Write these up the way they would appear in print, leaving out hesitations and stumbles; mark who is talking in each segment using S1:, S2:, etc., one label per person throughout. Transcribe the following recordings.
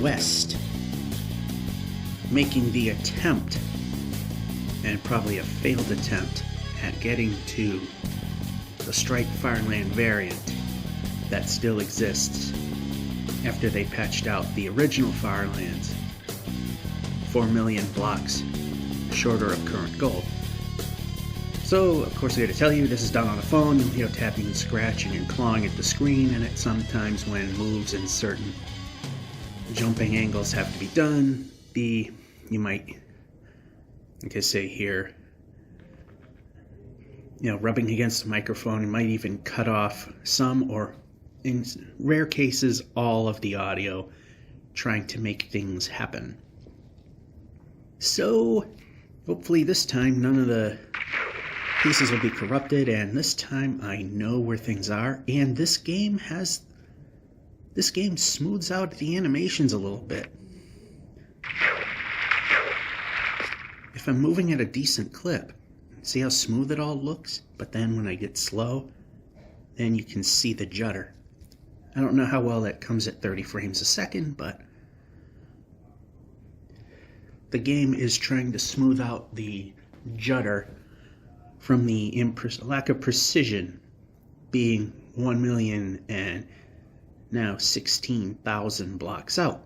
S1: west, making the attempt, and probably a failed attempt, at getting to the Strike Farland variant that still exists after they patched out the original Farlands 4 million blocks shorter of current gold. So, of course, I'm here to tell you this is done on a phone. You'll hear tapping and scratching and clawing at the screen, and it sometimes when moves in certain jumping angles have to be done. You might, like I say here, rubbing against the microphone, it might even cut off some, or in rare cases, all of the audio, trying to make things happen. So, hopefully this time none of the pieces will be corrupted, and this time I know where things are, and this game smooths out the animations a little bit. If I'm moving at a decent clip, see how smooth it all looks? But then when I get slow, then you can see the judder. I don't know how well that comes at 30 frames a second, but the game is trying to smooth out the judder from the lack of precision being 1 million and now 16,000 blocks out.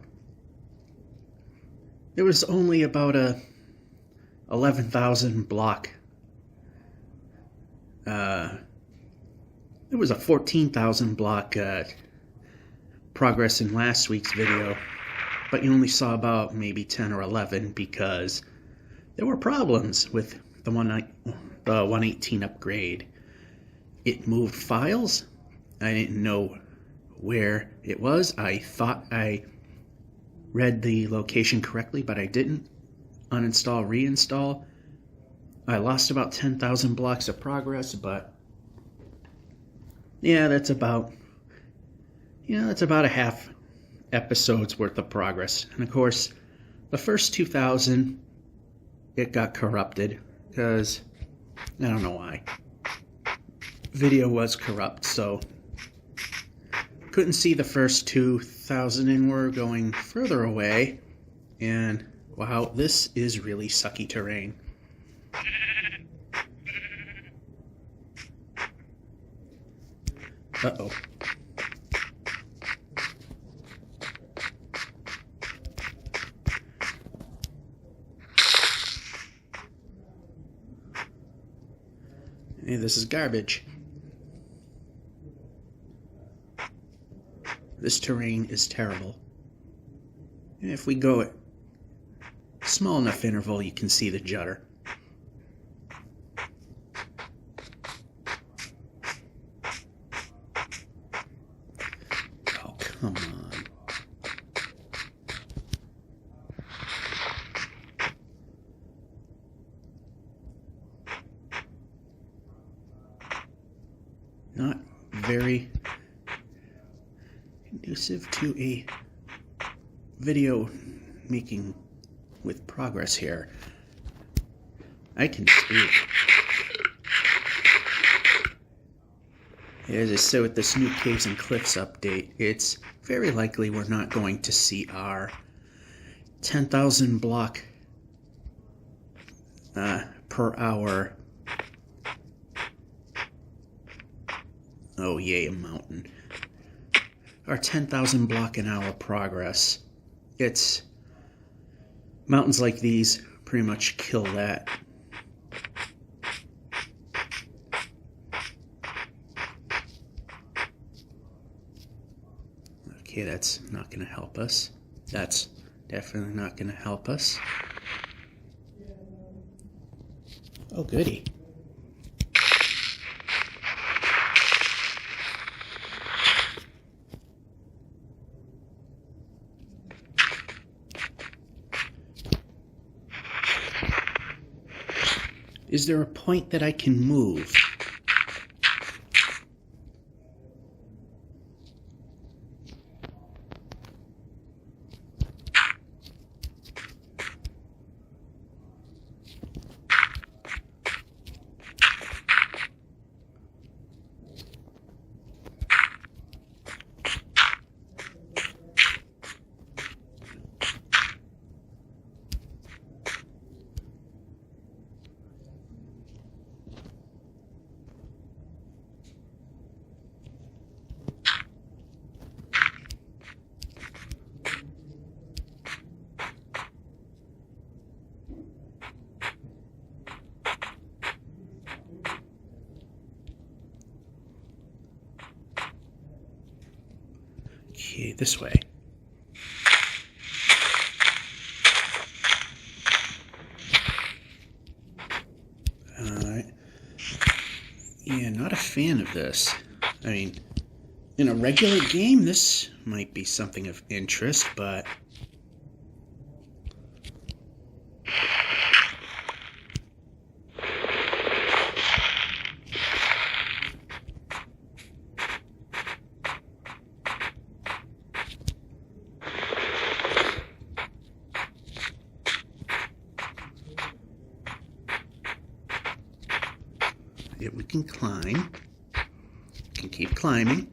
S1: There was only about a 11,000 block. There was a 14,000 block progress in last week's video, but you only saw about maybe 10 or 11 because there were problems with the 118 upgrade. It moved files. I didn't know where it was. I thought I read the location correctly, but I didn't. Uninstall, reinstall. I lost about 10,000 blocks of progress, but yeah, that's about a half episode's worth of progress. And of course, the first 2,000, it got corrupted because I don't know why. Video was corrupt, so couldn't see the first 2,000 and we're going further away. And wow, this is really sucky terrain. Uh-oh. Hey, this is garbage. This terrain is terrible. And if we go at small enough interval, you can see the judder. Oh, come on. Not very conducive to a video making with progress here. I can see it. As I said with this new Caves and Cliffs update, it's very likely we're not going to see our 10,000 block per hour. Oh yay, a mountain. Our 10,000 block an hour progress. It's mountains like these pretty much kill that. Okay, that's not going to help us. That's definitely not going to help us. Oh, goody. Is there a point that I can move? Okay, this way. Yeah, not a fan of this. I mean, in a regular game, this might be something of interest, but... yeah, we can climb. We can keep climbing.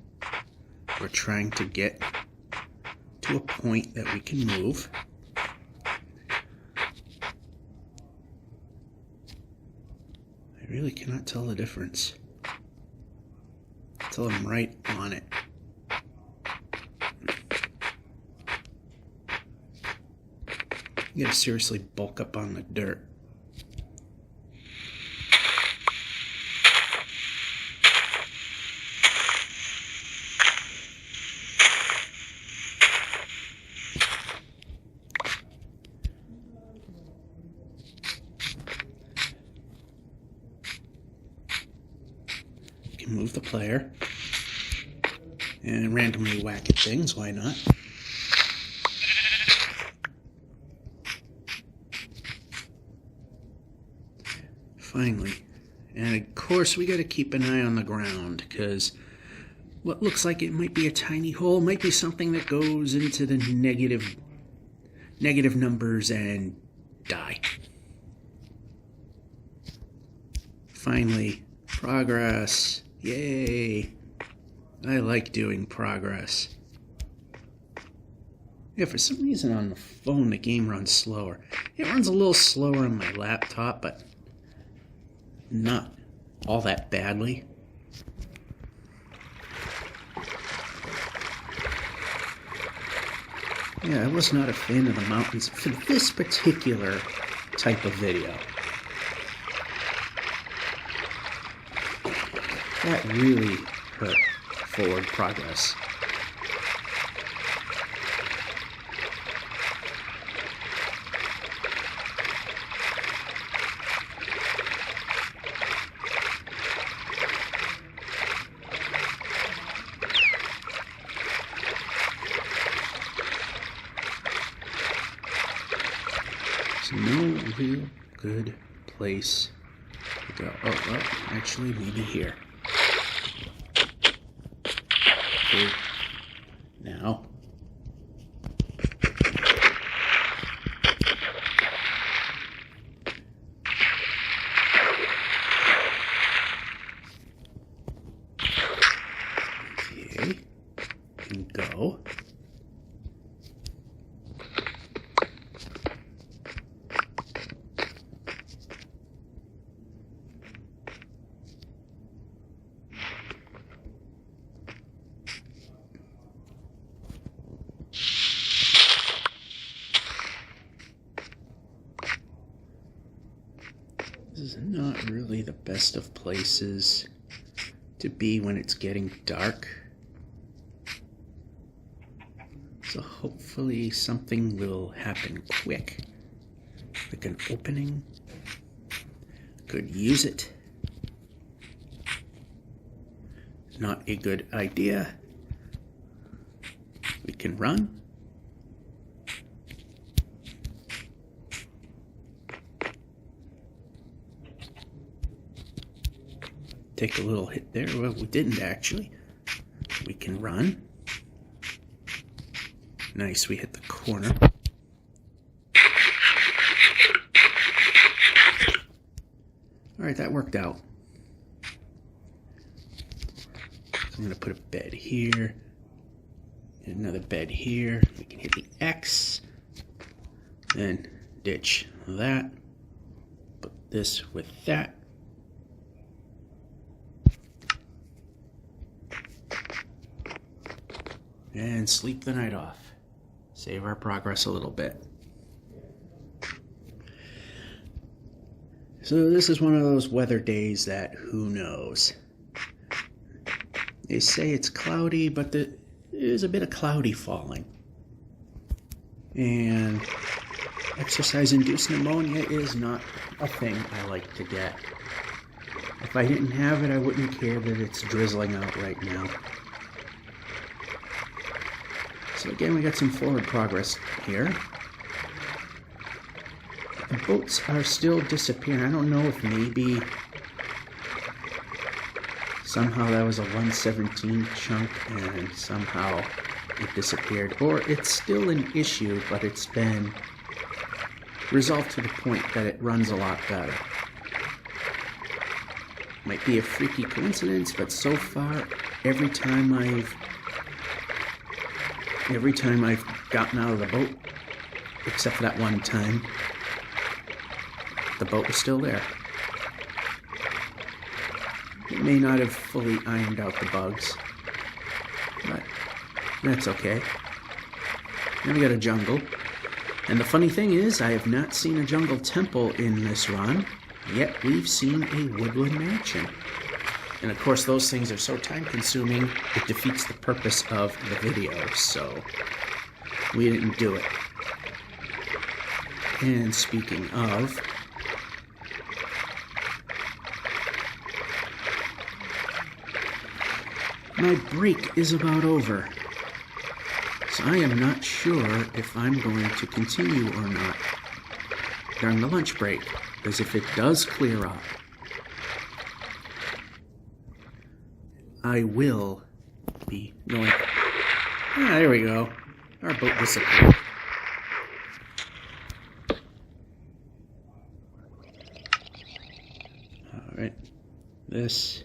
S1: We're trying to get to a point that we can move. I really cannot tell the difference until I'm right on it. You gotta seriously bulk up on the dirt. Move the player and randomly whack at things, why not? Finally. And of course we got to keep an eye on the ground, because what looks like it might be a tiny hole might be something that goes into the negative numbers and die. Finally, progress. Yay! I like doing progress. Yeah, for some reason on the phone the game runs slower. It runs a little slower on my laptop, but not all that badly. Yeah, I was not a fan of the mountains for this particular type of video. That really hurt forward progress. There's no real good place to go. Oh, well, actually, maybe here. Okay. Now. Okay. And go. This is not really the best of places to be when it's getting dark. So hopefully something will happen quick. Like an opening. Could use it. Not a good idea. We can run. Take a little hit there. Well, we didn't actually. We can run. Nice, we hit the corner. Alright, that worked out. So I'm going to put a bed here. And another bed here. We can hit the X. Then ditch that. Put this with that. And sleep the night off. Save our progress a little bit. So this is one of those weather days that who knows. They say it's cloudy, but is a bit of cloudy falling. And exercise-induced pneumonia is not a thing I like to get. If I didn't have it, I wouldn't care that it's drizzling out right now. So again, we got some forward progress here. The boats are still disappearing. I don't know if maybe somehow that was a 117 chunk and somehow it disappeared. Or it's still an issue, but it's been resolved to the point that it runs a lot better. Might be a freaky coincidence, but so far, every time I've gotten out of the boat, except for that one time, the boat was still there. It may not have fully ironed out the bugs, but that's okay. Now we got a jungle. And the funny thing is, I have not seen a jungle temple in this run, yet we've seen a woodland mansion. And of course, those things are so time-consuming, it defeats the purpose of the video, so we didn't do it. And speaking of, my break is about over. So I am not sure if I'm going to continue or not during the lunch break, because if it does clear up, I will be going. Yeah, there we go. Our boat disappeared. Alright. This.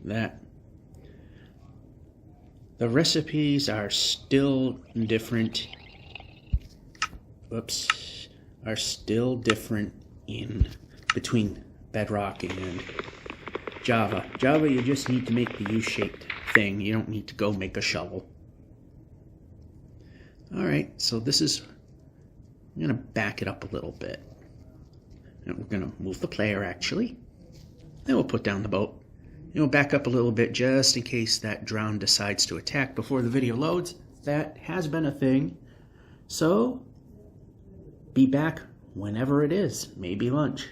S1: That. The recipes are still different. Whoops. Are still different in between Bedrock and Java. Java, you just need to make the U-shaped thing. You don't need to go make a shovel. Alright, so this is... I'm going to back it up a little bit. And we're going to move the player, actually. Then we'll put down the boat. And we'll back up a little bit just in case that drown decides to attack before the video loads. That has been a thing. So, be back whenever it is. Maybe lunch.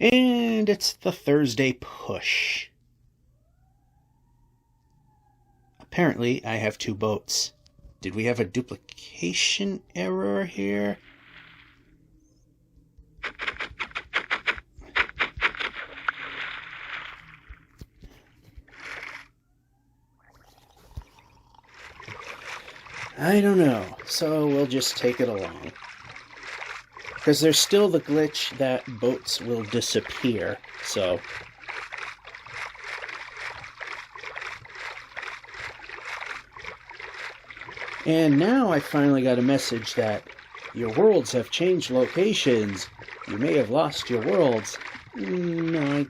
S1: And it's the Thursday push. Apparently, I have two boats. Did we have a duplication error here? I don't know, so we'll just take it along. Because there's still the glitch that boats will disappear, so... And now I finally got a message that your worlds have changed locations. You may have lost your worlds. No,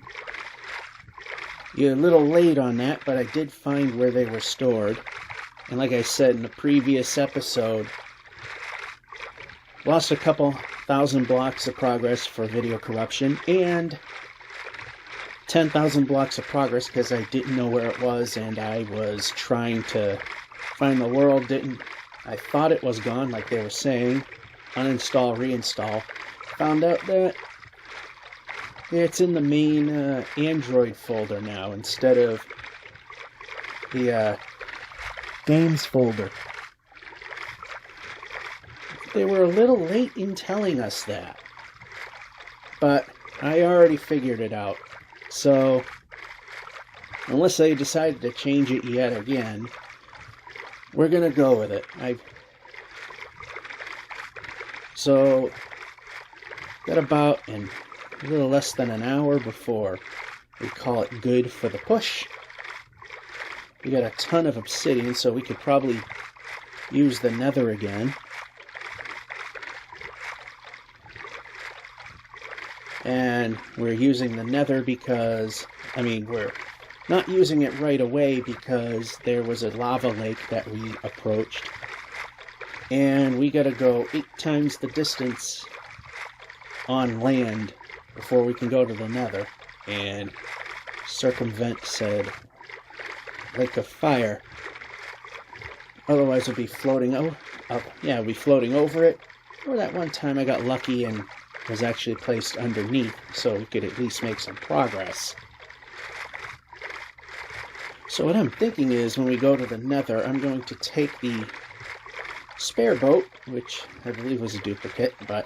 S1: you're a little late on that, but I did find where they were stored. And like I said in the previous episode, lost a couple thousand blocks of progress for video corruption, and 10,000 blocks of progress because I didn't know where it was, and I was trying to find the world. I thought it was gone, like they were saying. Uninstall, reinstall. Found out that it's in the main Android folder now instead of the games folder. They were a little late in telling us that, but I already figured it out. So, unless they decided to change it yet again, we're gonna go with it. So, got about a little less than an hour before we call it good for the push. We got a ton of obsidian, so we could probably use the nether again. And we're using the nether because, we're not using it right away because there was a lava lake that we approached. And we gotta go 8 times the distance on land before we can go to the nether. And circumvent said lake of fire. Otherwise, we'll be floating over. We'll be floating over it. Or that one time I got lucky and was actually placed underneath, so we could at least make some progress. So what I'm thinking is, when we go to the Nether, I'm going to take the spare boat, which I believe was a duplicate, but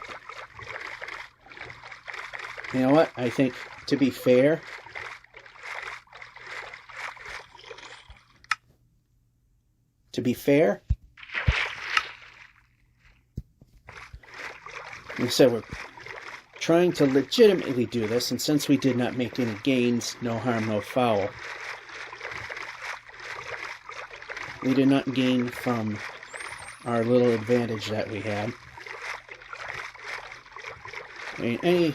S1: you know what? I think, to be fair, like I said, we're trying to legitimately do this, and since we did not make any gains, no harm, no foul. We did not gain from our little advantage that we had. I mean, any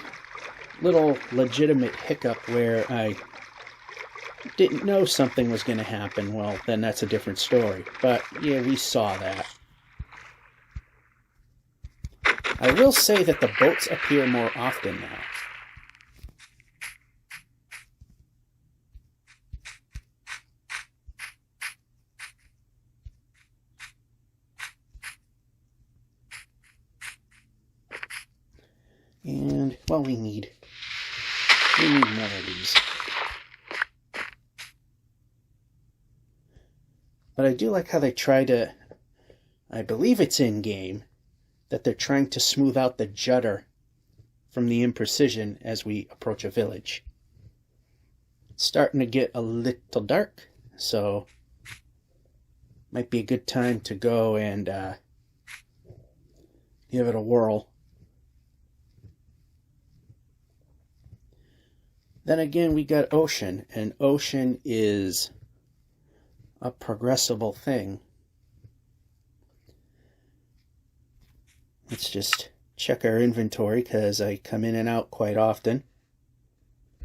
S1: little legitimate hiccup where I didn't know something was going to happen, well, then that's a different story. But, yeah, we saw that. I will say that the boats appear more often now. And, well, we need more of these. But I do like how they try to, I believe it's in-game, that they're trying to smooth out the judder from the imprecision as we approach a village. It's starting to get a little dark, so might be a good time to go and give it a whirl. Then again, we got ocean, and ocean is a progressible thing. Let's just check our inventory, because I come in and out quite often.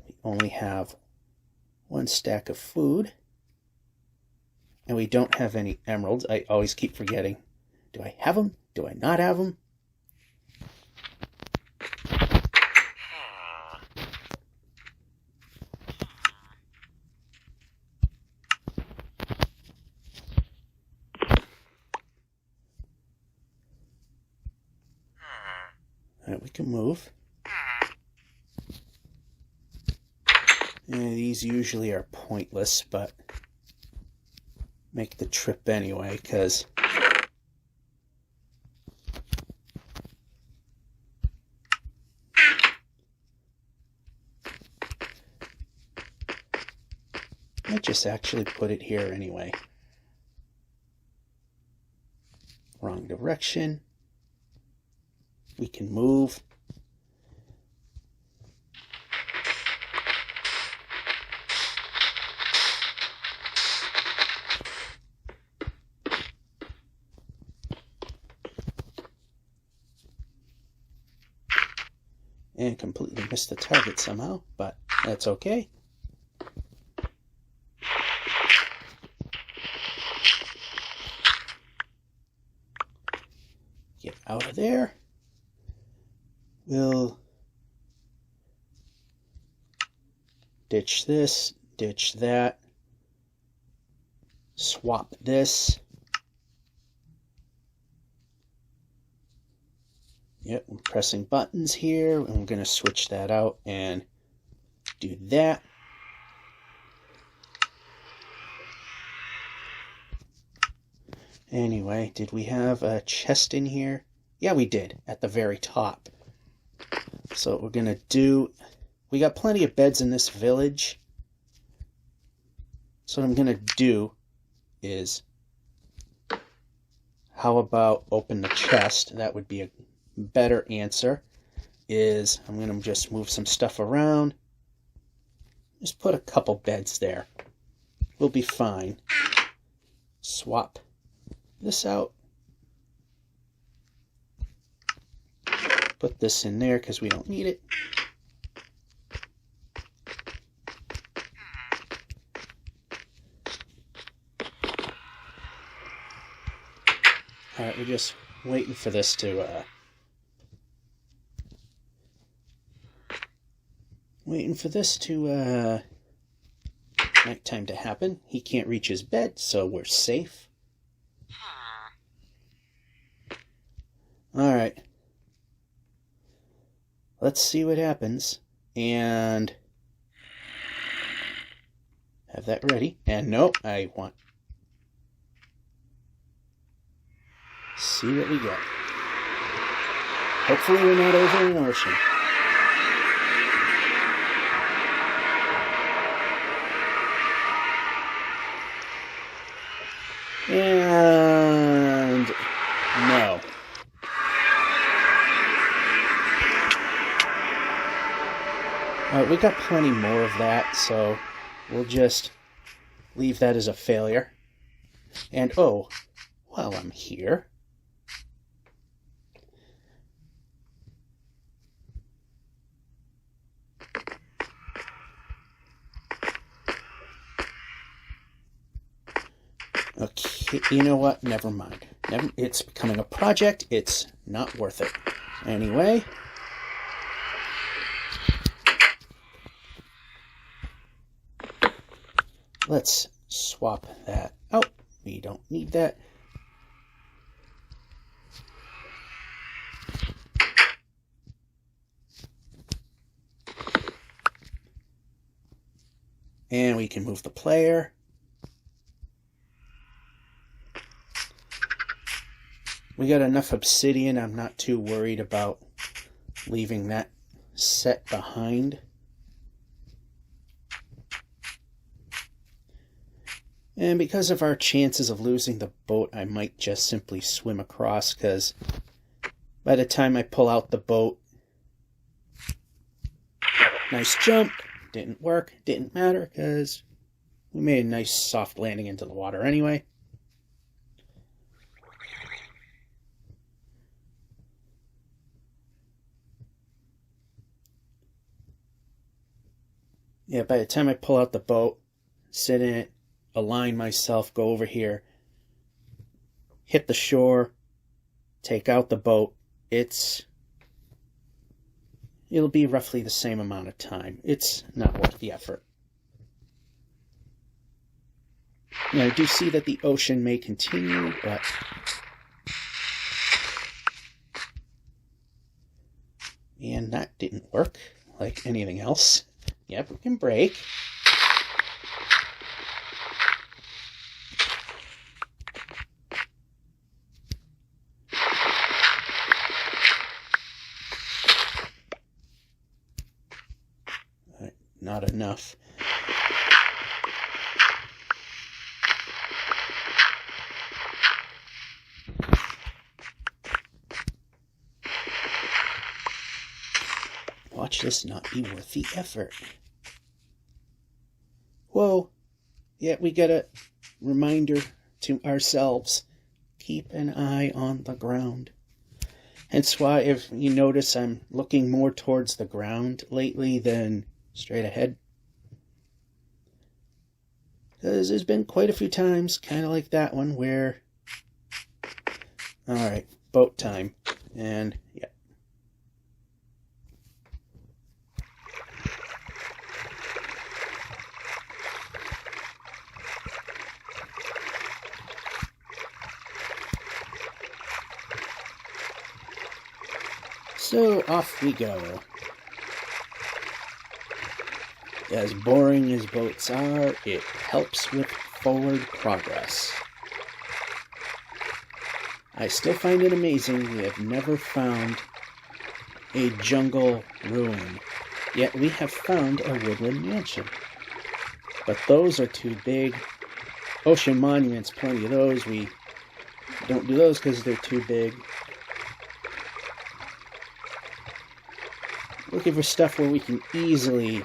S1: We only have one stack of food, and we don't have any emeralds. I always keep forgetting. Do I have them? Do I not have them? Alright, we can move. And these usually are pointless, but make the trip anyway, because I just actually put it here anyway. Wrong direction. We can move. And completely missed the target somehow, but that's okay. Get out of there. We'll ditch this, ditch that, swap this. Yep, I'm pressing buttons here. I'm going to switch that out and do that. Anyway, did we have a chest in here? Yeah, we did, at the very top. So what we're going to do, we got plenty of beds in this village. So what I'm going to do is, how about open the chest? That would be a better answer. Is I'm going to just move some stuff around. Just put a couple beds there. We'll be fine. Swap this out. Put this in there because we don't need it. Alright, we're just waiting for this to nighttime to happen. He can't reach his bed, so we're safe. Alright. Let's see what happens. And have that ready. And no, I want... see what we get. Hopefully we're not over an ocean. And no. Alright, we got plenty more of that, so we'll just leave that as a failure. And oh, while I'm here, okay, you know what? Never mind. It's becoming a project. It's not worth it. Anyway. Let's swap that out. We don't need that. And we can move the player. We got enough obsidian. I'm not too worried about leaving that set behind. And because of our chances of losing the boat, I might just simply swim across, because by the time I pull out the boat... nice jump. Didn't work. Didn't matter, because we made a nice soft landing into the water anyway. Yeah, by the time I pull out the boat, sit in it, align myself, go over here, hit the shore, take out the boat, it'll be roughly the same amount of time. It's not worth the effort. Now, I do see that the ocean may continue, but... and that didn't work like anything else. Yep, we can break. Not enough. Watch this not be worth the effort. Whoa. Yeah, we got a reminder to ourselves. Keep an eye on the ground. Hence why, if you notice, I'm looking more towards the ground lately than straight ahead. Because there's been quite a few times, kind of like that one, where... alright, boat time. And, yeah. So, off we go. As boring as boats are, it helps with forward progress. I still find it amazing we have never found a jungle ruin, yet we have found a woodland mansion. But those are too big. Ocean monuments, plenty of those. We don't do those because they're too big. Looking for stuff where we can easily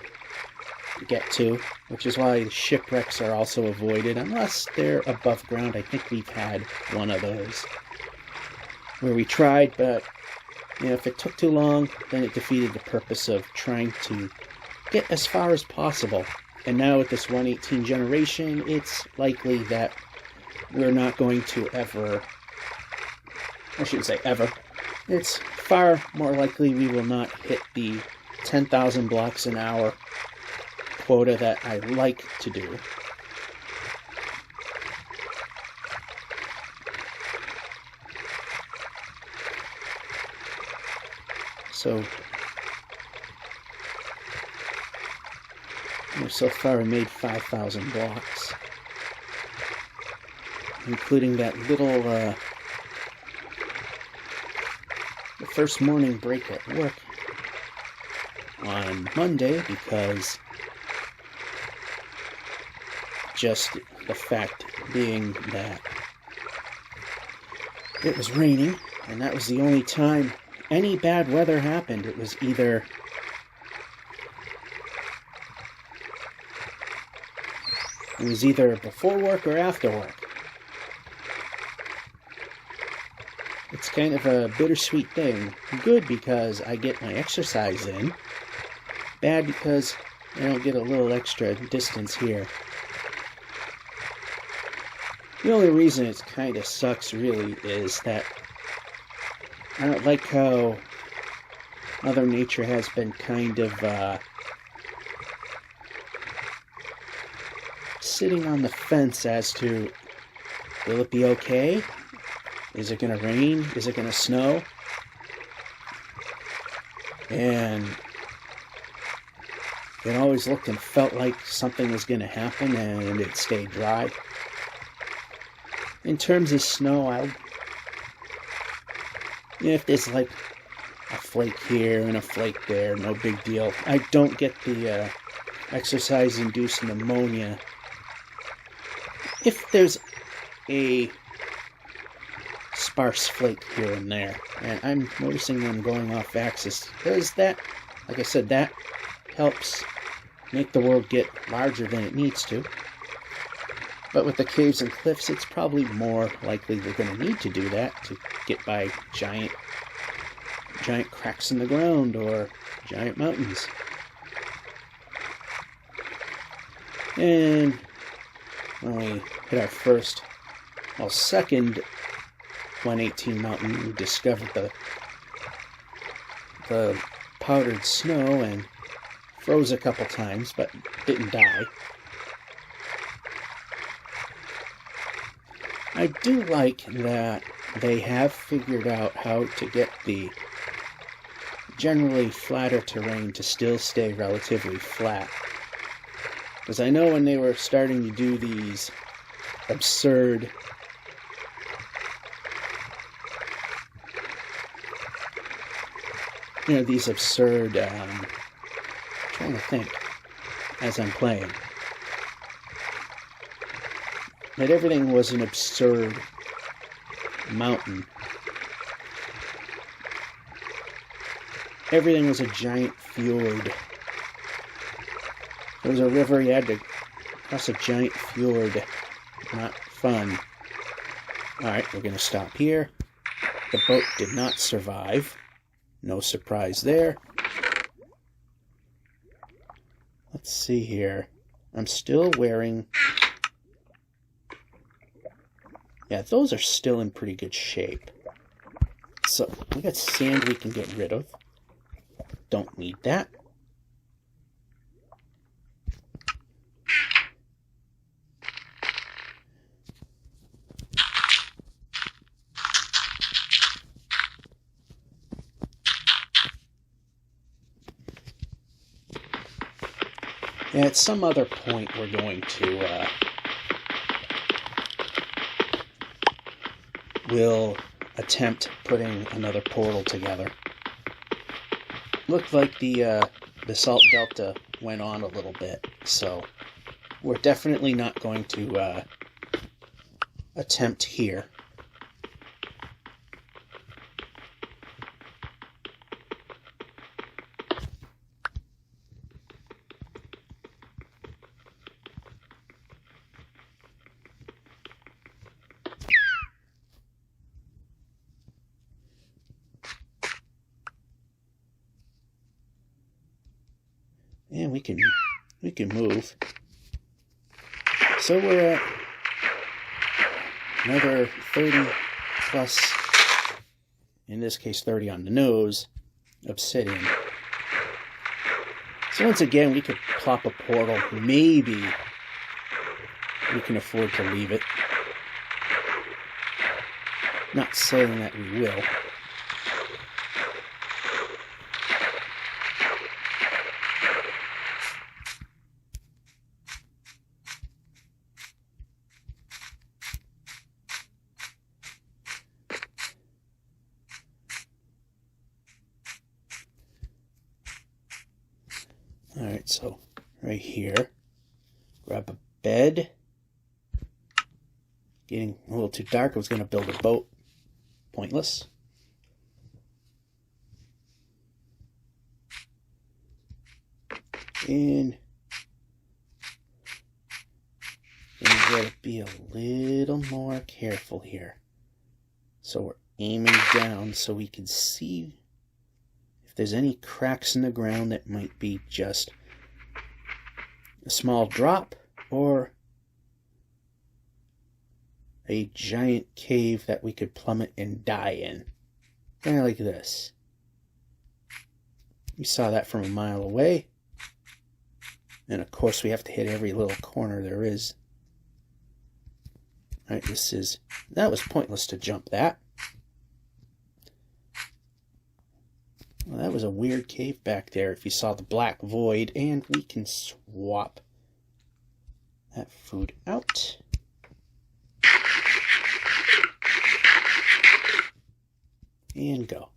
S1: get to, which is why the shipwrecks are also avoided, unless they're above ground. I think we've had one of those where we tried, but if it took too long, then it defeated the purpose of trying to get as far as possible. And now with this 118 generation, it's likely that we're not going to ever, I shouldn't say ever, it's far more likely we will not hit the 10,000 blocks an hour quota that I like to do. So so far I made 5,000 blocks, including that little the first morning break at work on Monday, because just the fact being that it was raining, and that was the only time any bad weather happened. It was either before work or after work. It's kind of a bittersweet thing. Good because I get my exercise in. Bad because I don't get a little extra distance here. The only reason it kind of sucks really is that I don't like how Mother Nature has been kind of sitting on the fence as to, will it be okay? Is it going to rain? Is it going to snow? And it always looked and felt like something was going to happen, and it stayed dry. In terms of snow, if there's like a flake here and a flake there, no big deal. I don't get the exercise-induced pneumonia if there's a sparse flake here and there. And I'm noticing them going off axis, because that, like I said, that helps make the world get larger than it needs to. But with the caves and cliffs, it's probably more likely we're going to need to do that to get by giant cracks in the ground or giant mountains. And when we hit our second 118 mountain, we discovered the powdered snow and froze a couple times, but didn't die. I do like that they have figured out how to get the generally flatter terrain to still stay relatively flat. Because I know when they were starting to do these absurd I'm trying to think as I'm playing, that everything was an absurd mountain. Everything was a giant fjord. There was a river, you had to cross a giant fjord. Not fun. Alright, we're going to stop here. The boat did not survive. No surprise there. Let's see here. I'm still wearing... Yeah, those are still in pretty good shape. So, we got sand we can get rid of. Don't need that. And at some other point, we're going to we'll attempt putting another portal together. Looked like the salt delta went on a little bit, so we're definitely not going to attempt here. And we can move. So we're at another 30 plus, in this case 30 on the nose, obsidian. So once again, we could plop a portal. Maybe we can afford to leave it. Not saying that we will. Alright, so right here, grab a bed. Getting a little too dark. I was going to build a boat. Pointless. And we gotta be a little more careful here. So we're aiming down so we can see if there's any cracks in the ground that might be just a small drop or a giant cave that we could plummet and die in. Kind of like this. We saw that from a mile away. And of course we have to hit every little corner there is. Alright, that was pointless to jump that. Well, that was a weird cave back there if you saw the black void. And we can swap that food out. And go.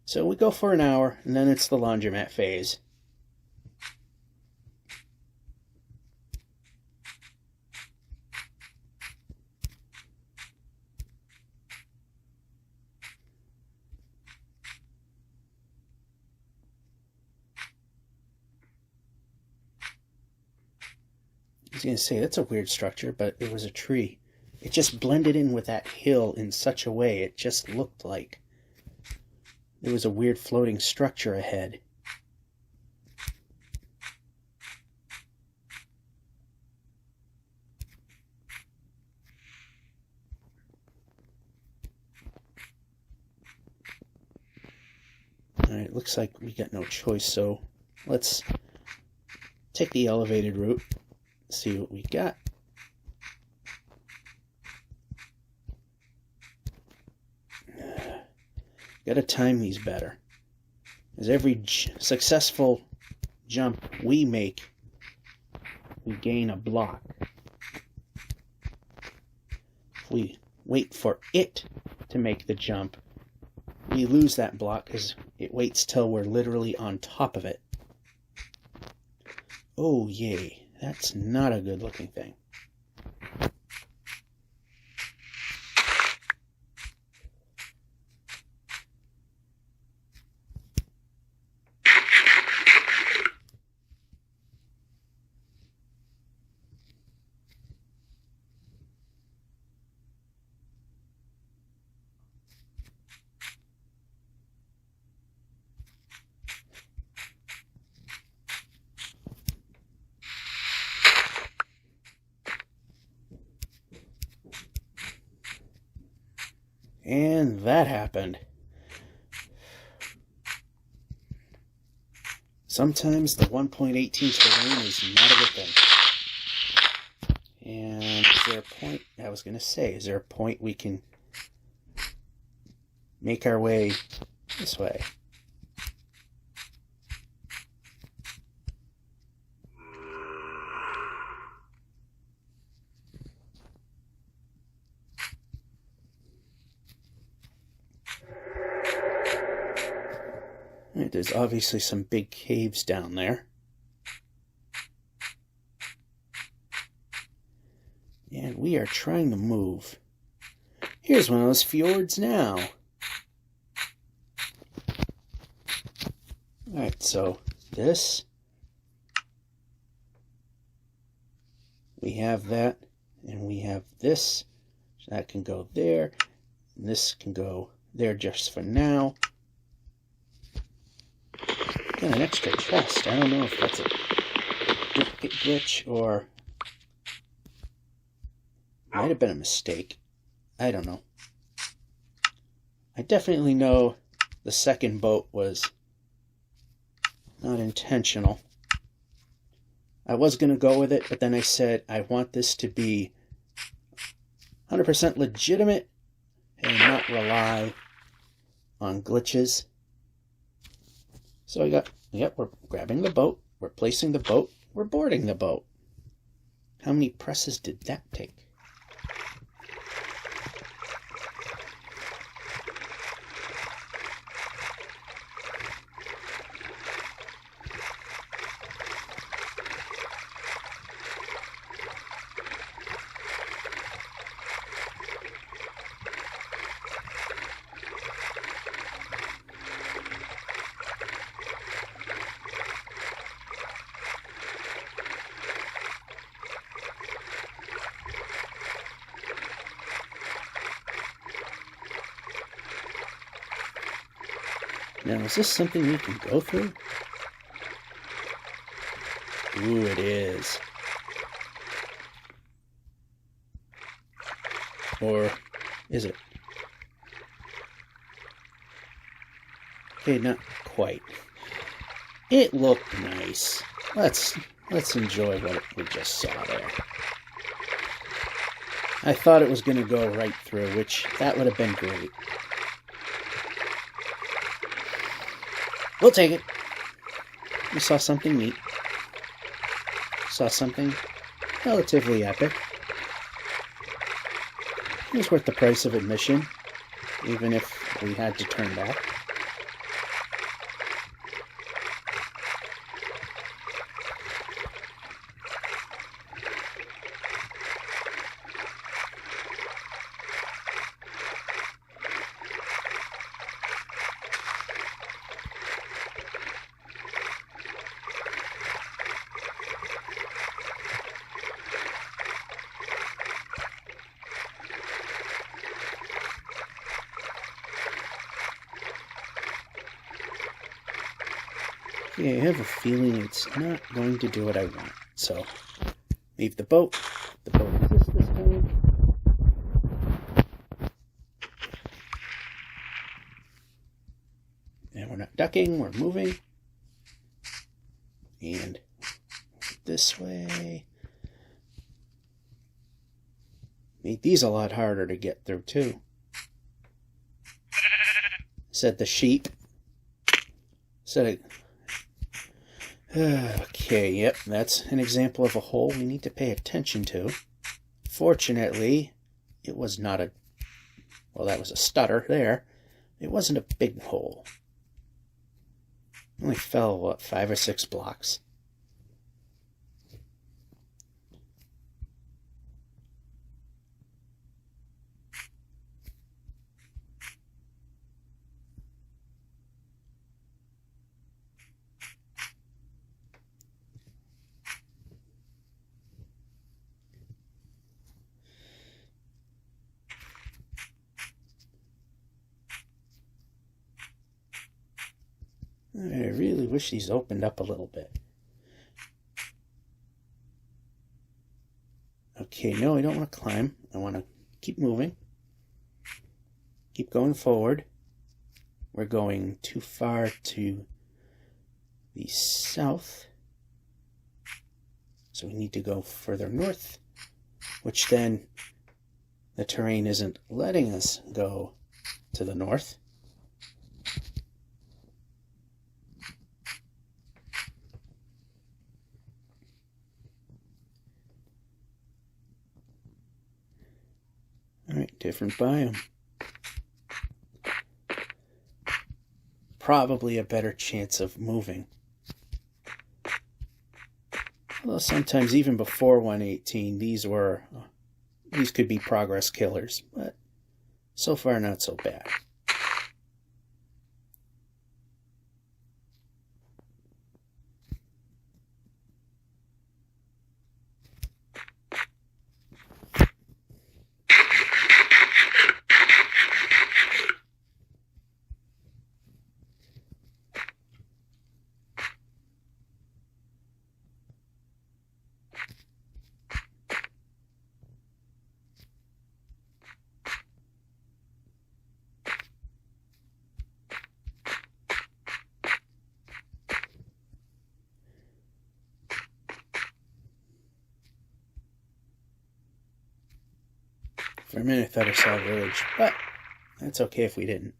S1: So we go for an hour, and then it's the laundromat phase. I was going to say, that's a weird structure, but it was a tree. It just blended in with that hill in such a way it just looked like there was a weird floating structure ahead. Alright, looks like we got no choice, so let's take the elevated route, see what we got. Gotta time these better. As every successful jump we make, we gain a block. If we wait for it to make the jump, we lose that block because it waits till we're literally on top of it. Oh yay, that's not a good looking thing. And that happened. Sometimes the 1.18 terrain is not a good thing. And is there a point, I was going to say, is there a point we can make our way this way? Right, there's obviously some big caves down there. And we are trying to move. Here's one of those fjords now. Alright, so this. We have that. And we have this. So that can go there. And this can go there just for now. Got an extra chest. I don't know if that's a duplicate glitch or might have been a mistake. I don't know. I definitely know the second boat was not intentional. I was going to go with it, but then I said I want this to be 100% legitimate and not rely on glitches. So I got, yep, we're grabbing the boat, we're placing the boat, we're boarding the boat. How many presses did that take? Now, is this something we can go through? Ooh, it is. Or is it? Okay, not quite. It looked nice. Let's enjoy what we just saw there. I thought it was going to go right through, which that would have been great. We'll take it. We saw something neat. Saw something relatively epic. It was worth the price of admission, even if we had to turn back. Yeah, I have a feeling it's not going to do what I want. So, leave the boat. The boat exists this time. And we're not ducking, we're moving. And this way. Made these a lot harder to get through, too. Said the sheep. Said it. Okay, yep, that's an example of a hole we need to pay attention to. Fortunately, it was not a... Well, that was a stutter there. It wasn't a big hole. It only fell, what, 5 or 6 blocks. I really wish these opened up a little bit. Okay, no, I don't want to climb. I want to keep moving. Keep going forward. We're going too far to the south. So we need to go further north, which then the terrain isn't letting us go to the north. Alright, different biome. Probably a better chance of moving. Although sometimes even before 118, these could be progress killers, but so far not so bad. For a minute I thought I saw a village, but that's okay if we didn't.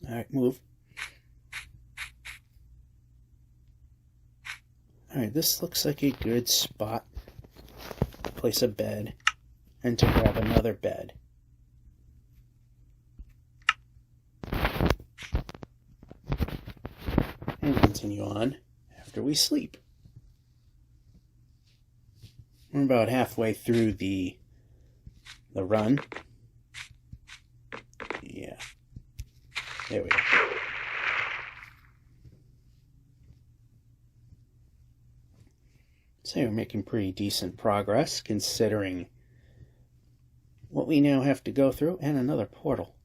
S1: Alright, move. Alright, this looks like a good spot to place a bed and to grab another bed. And continue on after we sleep. We're about halfway through the run. Yeah. There we go. So we're making pretty decent progress considering what we now have to go through, and another portal.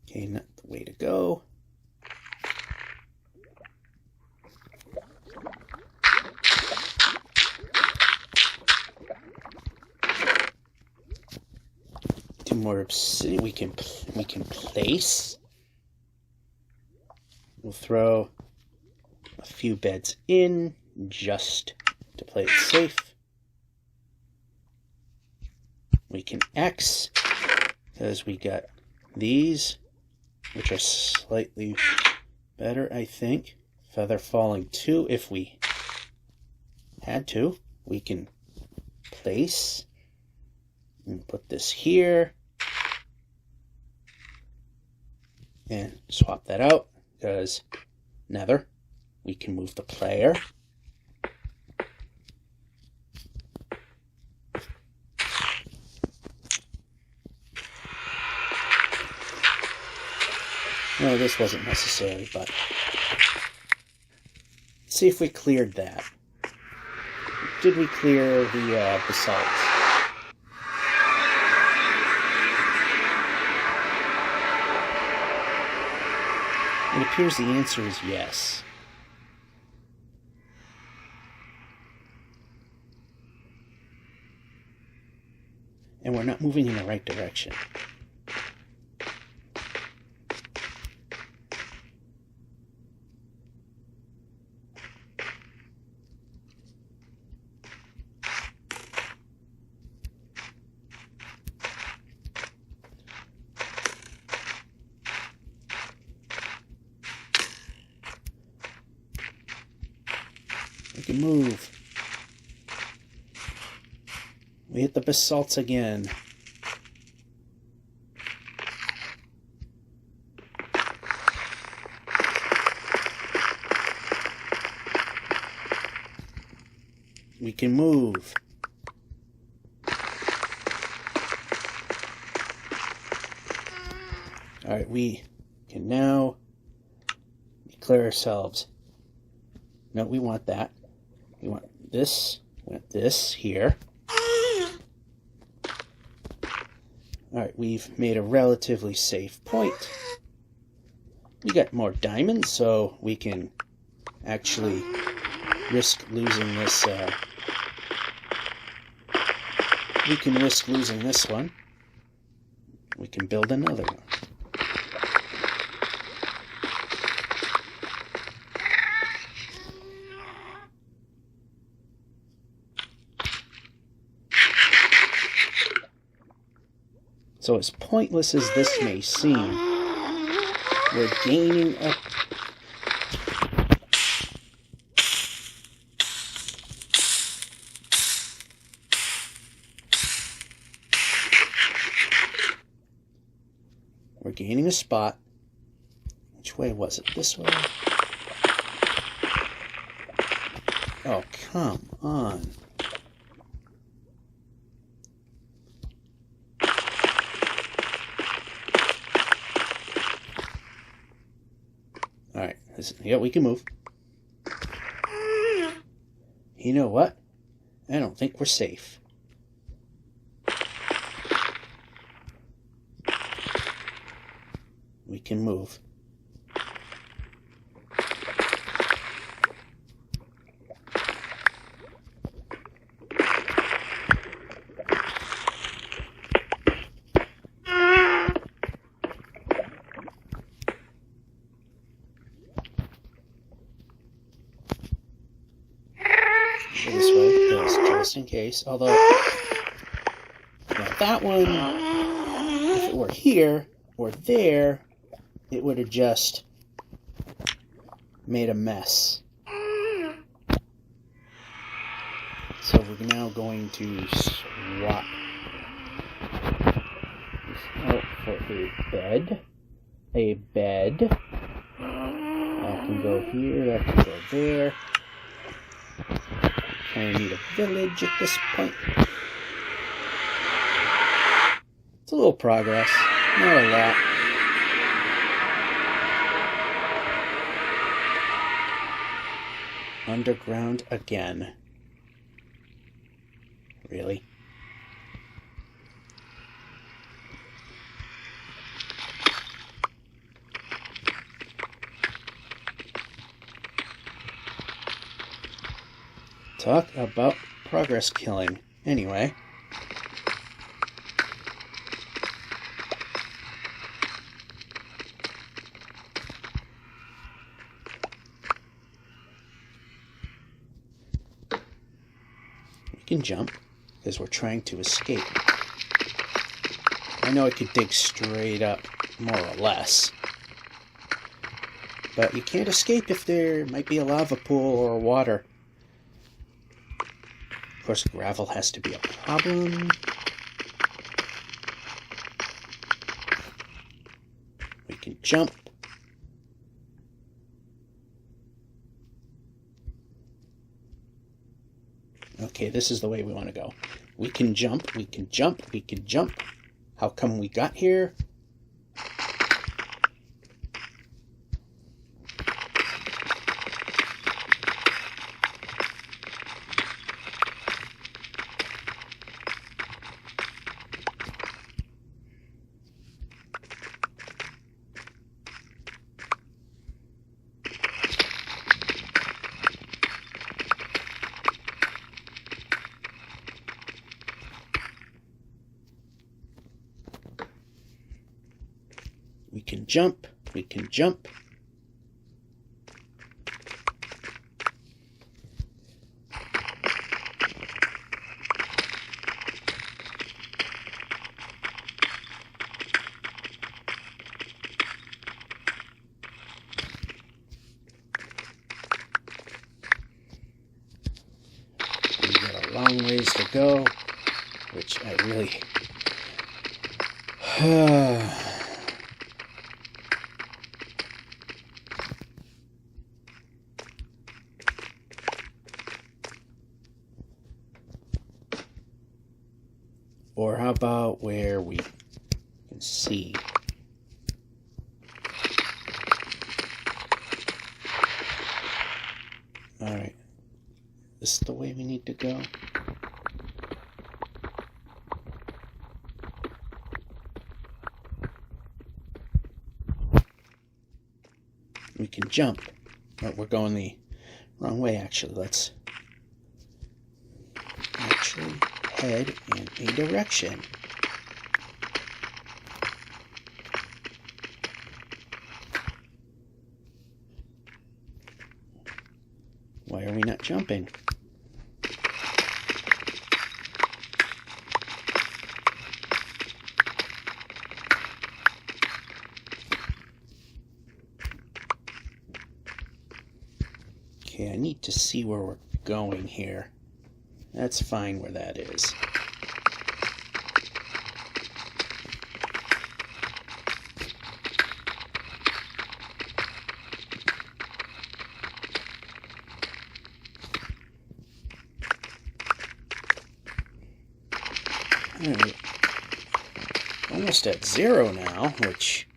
S1: Okay, not the way to go. More obsidian we can place. We'll throw a few beds in just to play it safe. We can X because we got these, which are slightly better, I think. Feather falling 2 if we had to. We can place and put this here. And swap that out, because nether, we can move the player. No, this wasn't necessary, but let's see if we cleared that. Did we clear the basalt? It appears the answer is yes. And we're not moving in the right direction. We can move. We hit the basalts again. We can move. Alright, we can now declare ourselves. No, we want that. We want this. We want this here. Alright, we've made a relatively safe point. We got more diamonds, so we can actually risk losing this. We can risk losing this one. We can build another one. So as pointless as this may seem, we're gaining a... We're gaining a spot. Which way was it? This way? Oh, come on. Yeah, we can move. You know what? I don't think we're safe. We can move. This way, just in case. Although, now that one, if it were here or there, it would have just made a mess. So we're now going to swap this out for a bed. A bed. That can go here, that can go there. I need a village at this point. It's a little progress, not a lot. Underground again. Really? Talk about progress killing. Anyway. We can jump because we're trying to escape. I know I could dig straight up, more or less. But you can't escape if there might be a lava pool or water. Of course, gravel has to be a problem. We can jump. Okay, this is the way we want to go. We can jump, we can jump, we can jump. How come we got here? We can jump, we can jump. We got a long ways to go, which I really... Or how about where we can see? Alright. This is the way we need to go. We can jump. But we're going the wrong way, actually. Let's actually head in a direction. Why are we not jumping? Okay, I need to see where we're going here. That's fine where that is. Alright. Almost at 0 now, which...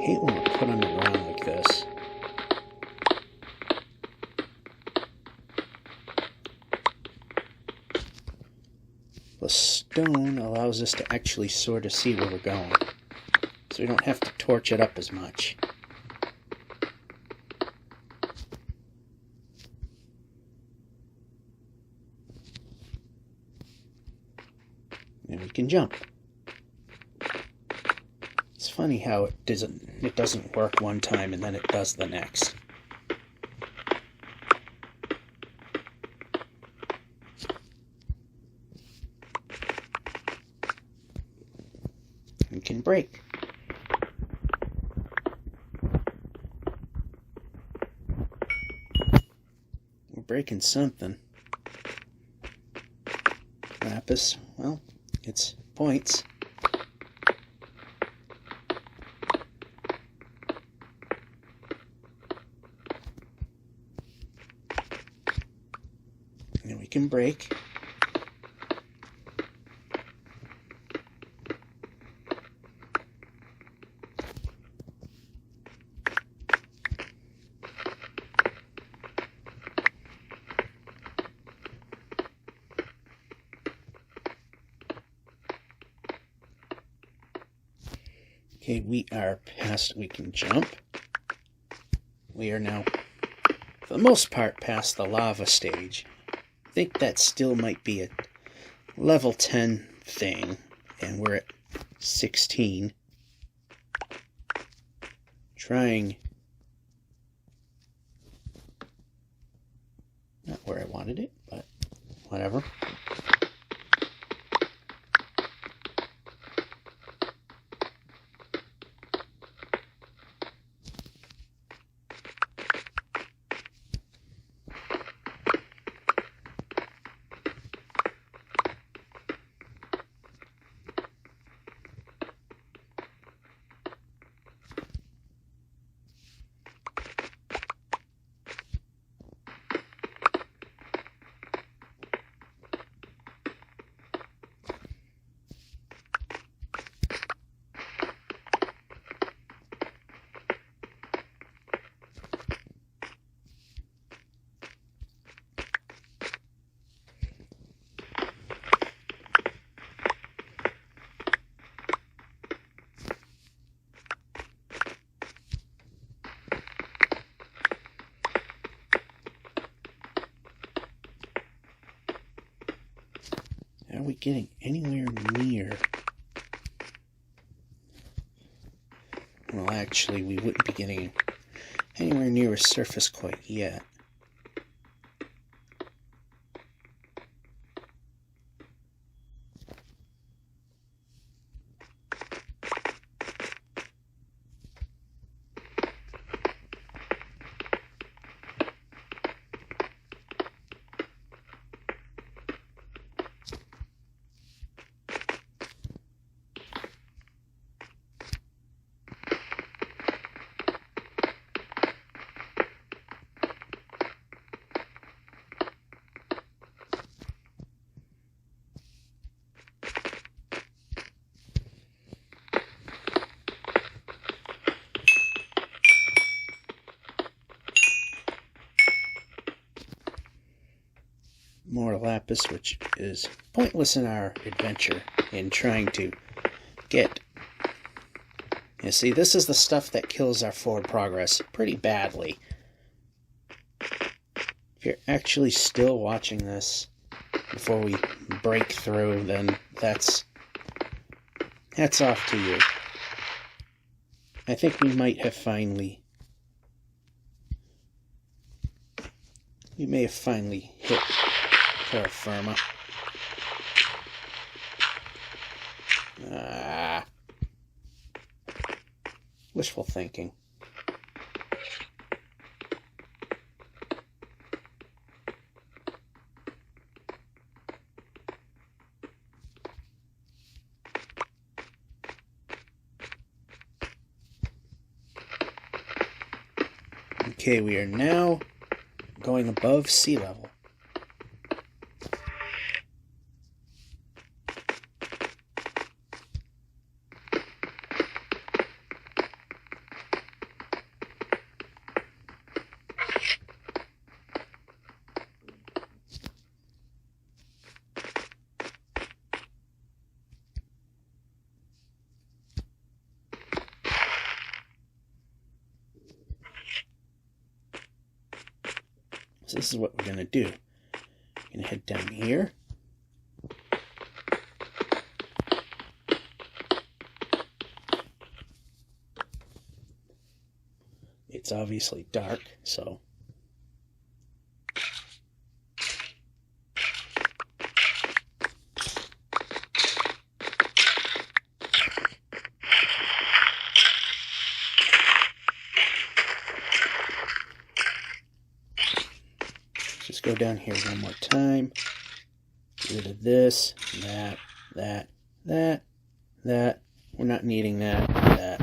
S1: hate when we're put underground like this. The stone allows us to actually sort of see where we're going, so we don't have to torch it up as much. And we can jump. It's funny how it doesn't work one time and then it does the next. We can break. We're breaking something. Lapis, well, it's points. And we can break. Okay, we are past, we can jump. We are now, for the most part, past the lava stage. I think that still might be a level 10 thing, and we're at 16. Trying, not where I wanted it, but whatever. Are we getting anywhere near? Well, actually, we wouldn't be getting anywhere near a surface quite yet. More lapis, which is pointless in our adventure in trying to get. You see, this is the stuff that kills our forward progress pretty badly. If you're actually still watching this before we break through, then hats off to you. I think we might have finally... We may have finally hit terra firma. Wishful thinking. Okay, we are now going above sea level. So this is what we're going to do. I'm going to head down here. It's obviously dark, so just go down here one more time. Get rid of this, that. We're not needing that.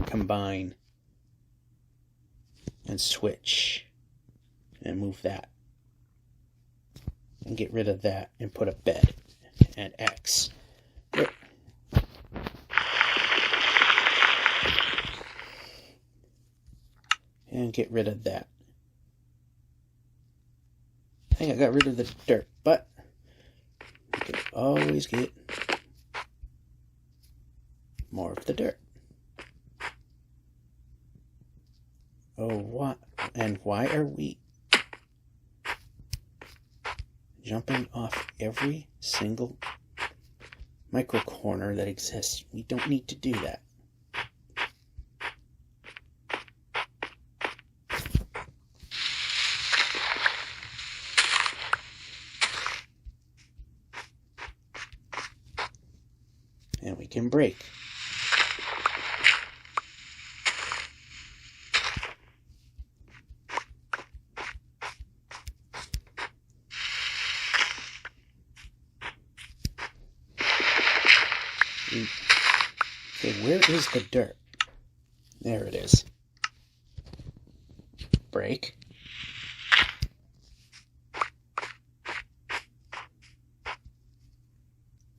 S1: Combine and switch and move that and get rid of that and put a bed and X. Yep. And get rid of that. I think I got rid of the dirt, but you can always get more of the dirt. Oh, what? And why are we jumping off every single micro corner that exists? We don't need to do that. And we can break. Okay, where is the dirt? There it is. Break.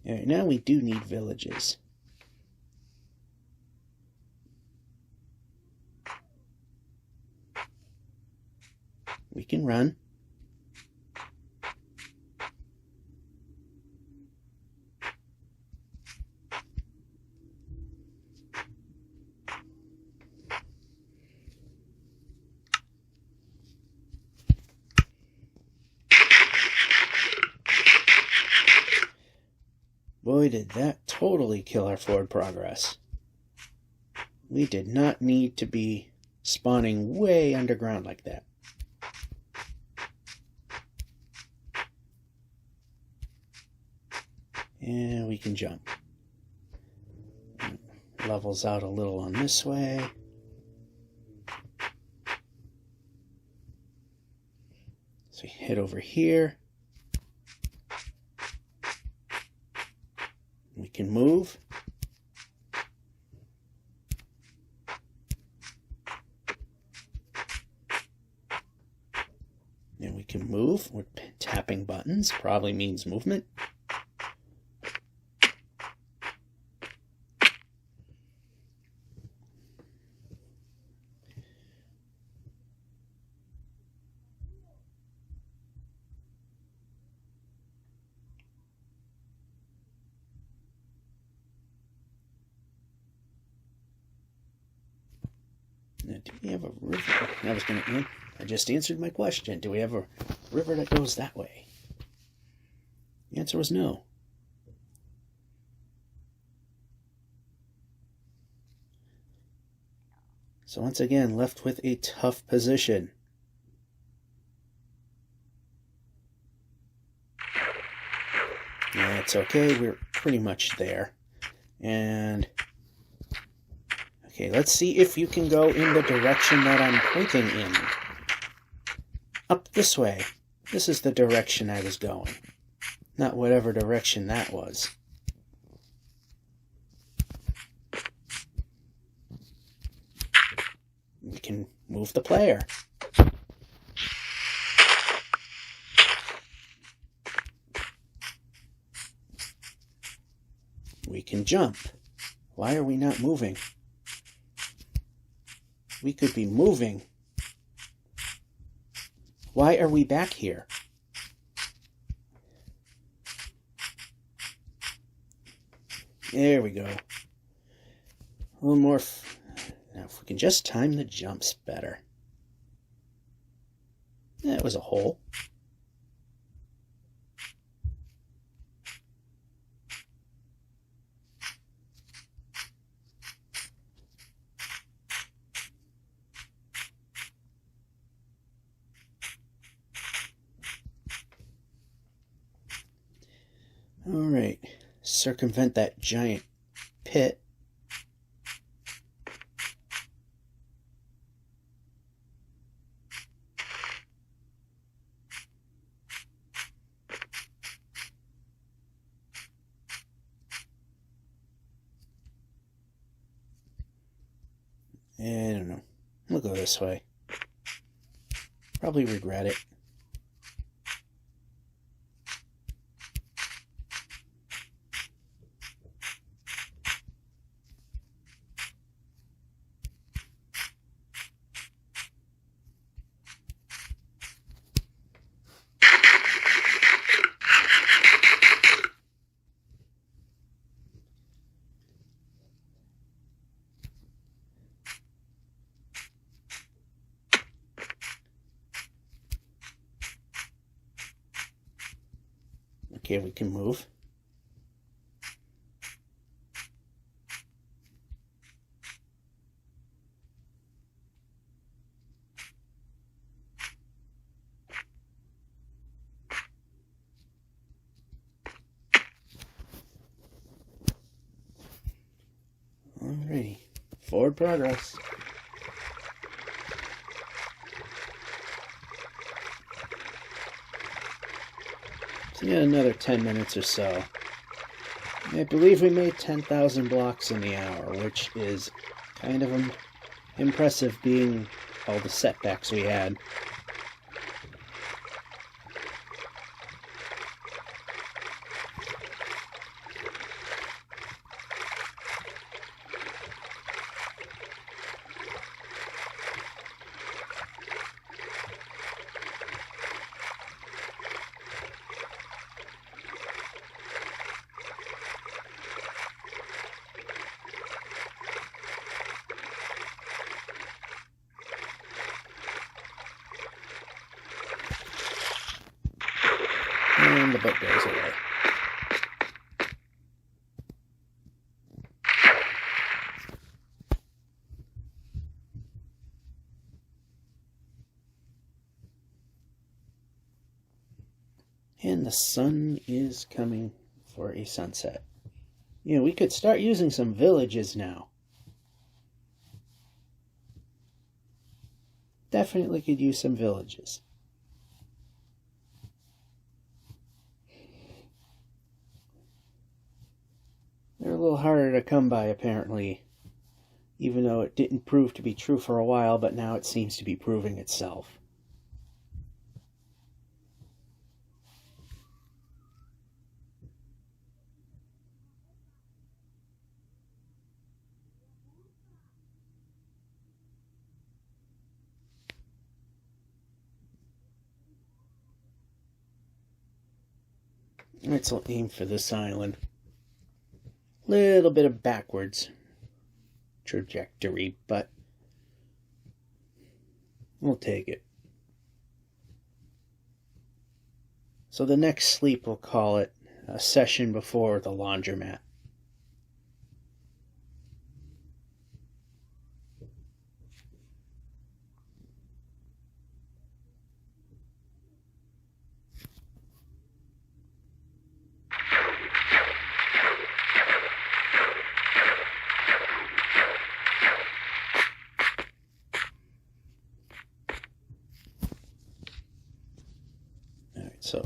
S1: Alright, now we do need villages. We can run. Boy, did that totally kill our forward progress. We did not need to be spawning way underground like that. And we can jump. Levels out a little on this way. So we head over here. We can move. And we can move. We're tapping buttons. Probably means movement. Now, do we have a river? I just answered my question. Do we have a river that goes that way? The answer was no. So once again, left with a tough position. That's okay, we're pretty much there. And okay, let's see if you can go in the direction that I'm pointing in. Up this way. This is the direction I was going. Not whatever direction that was. We can move the player. We can jump. Why are we not moving? We could be moving. Why are we back here? There we go. A little more. Now, if we can just time the jumps better. That was a hole. Alright, circumvent that giant pit. I don't know. We'll go this way. Probably regret it. Okay, we can move. Alrighty, forward progress. So yeah, another 10 minutes or so. I believe we made 10,000 blocks in the hour, which is kind of impressive being all the setbacks we had. And the boat goes away. And the sun is coming for a sunset. You know, we could start using some villages now. Definitely could use some villages. They're a little harder to come by, apparently, even though it didn't prove to be true for a while, but now it seems to be proving itself. Let's aim for this island. Little bit of backwards trajectory, but we'll take it. So the next sleep, we'll call it a session before the laundromat. So,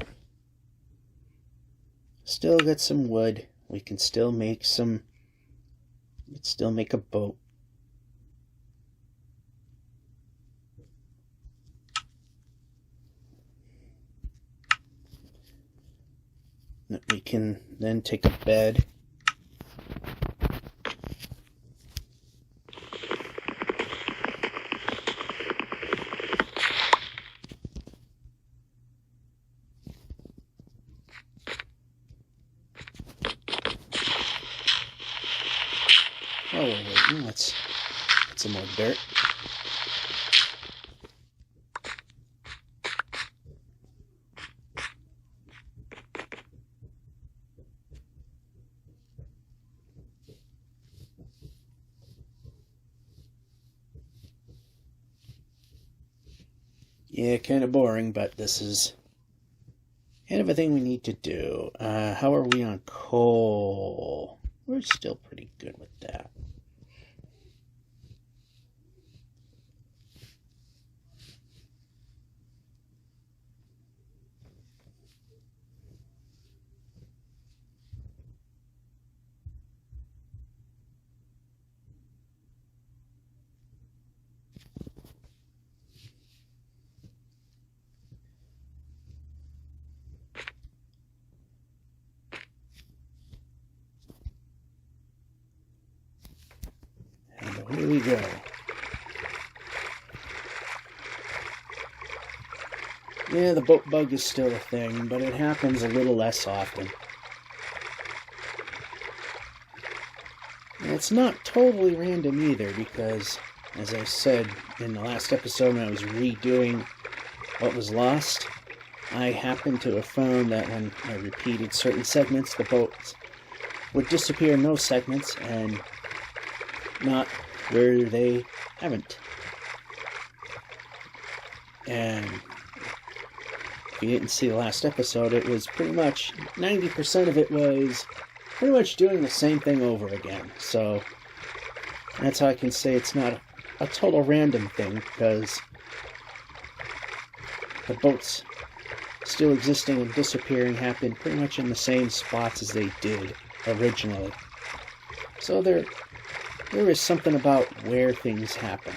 S1: still got some wood. We can still make some, let's still make a boat. We can then take a bed. Oh, wait, let's get some more dirt. Yeah, kind of boring, but this is kind of a thing we need to do. How are we on coal? We're still pretty good with that. And here we go. Yeah, the boat bug is still a thing, but it happens a little less often. And it's not totally random either, because, as I said in the last episode when I was redoing what was lost, I happened to have found that when I repeated certain segments, the boats would disappear in those segments and not where they haven't. And if you didn't see the last episode, it was pretty much 90% of it was pretty much doing the same thing over again. So that's how I can say it's not a total random thing, because the boats still existing and disappearing happen pretty much in the same spots as they did originally. So there is something about where things happen.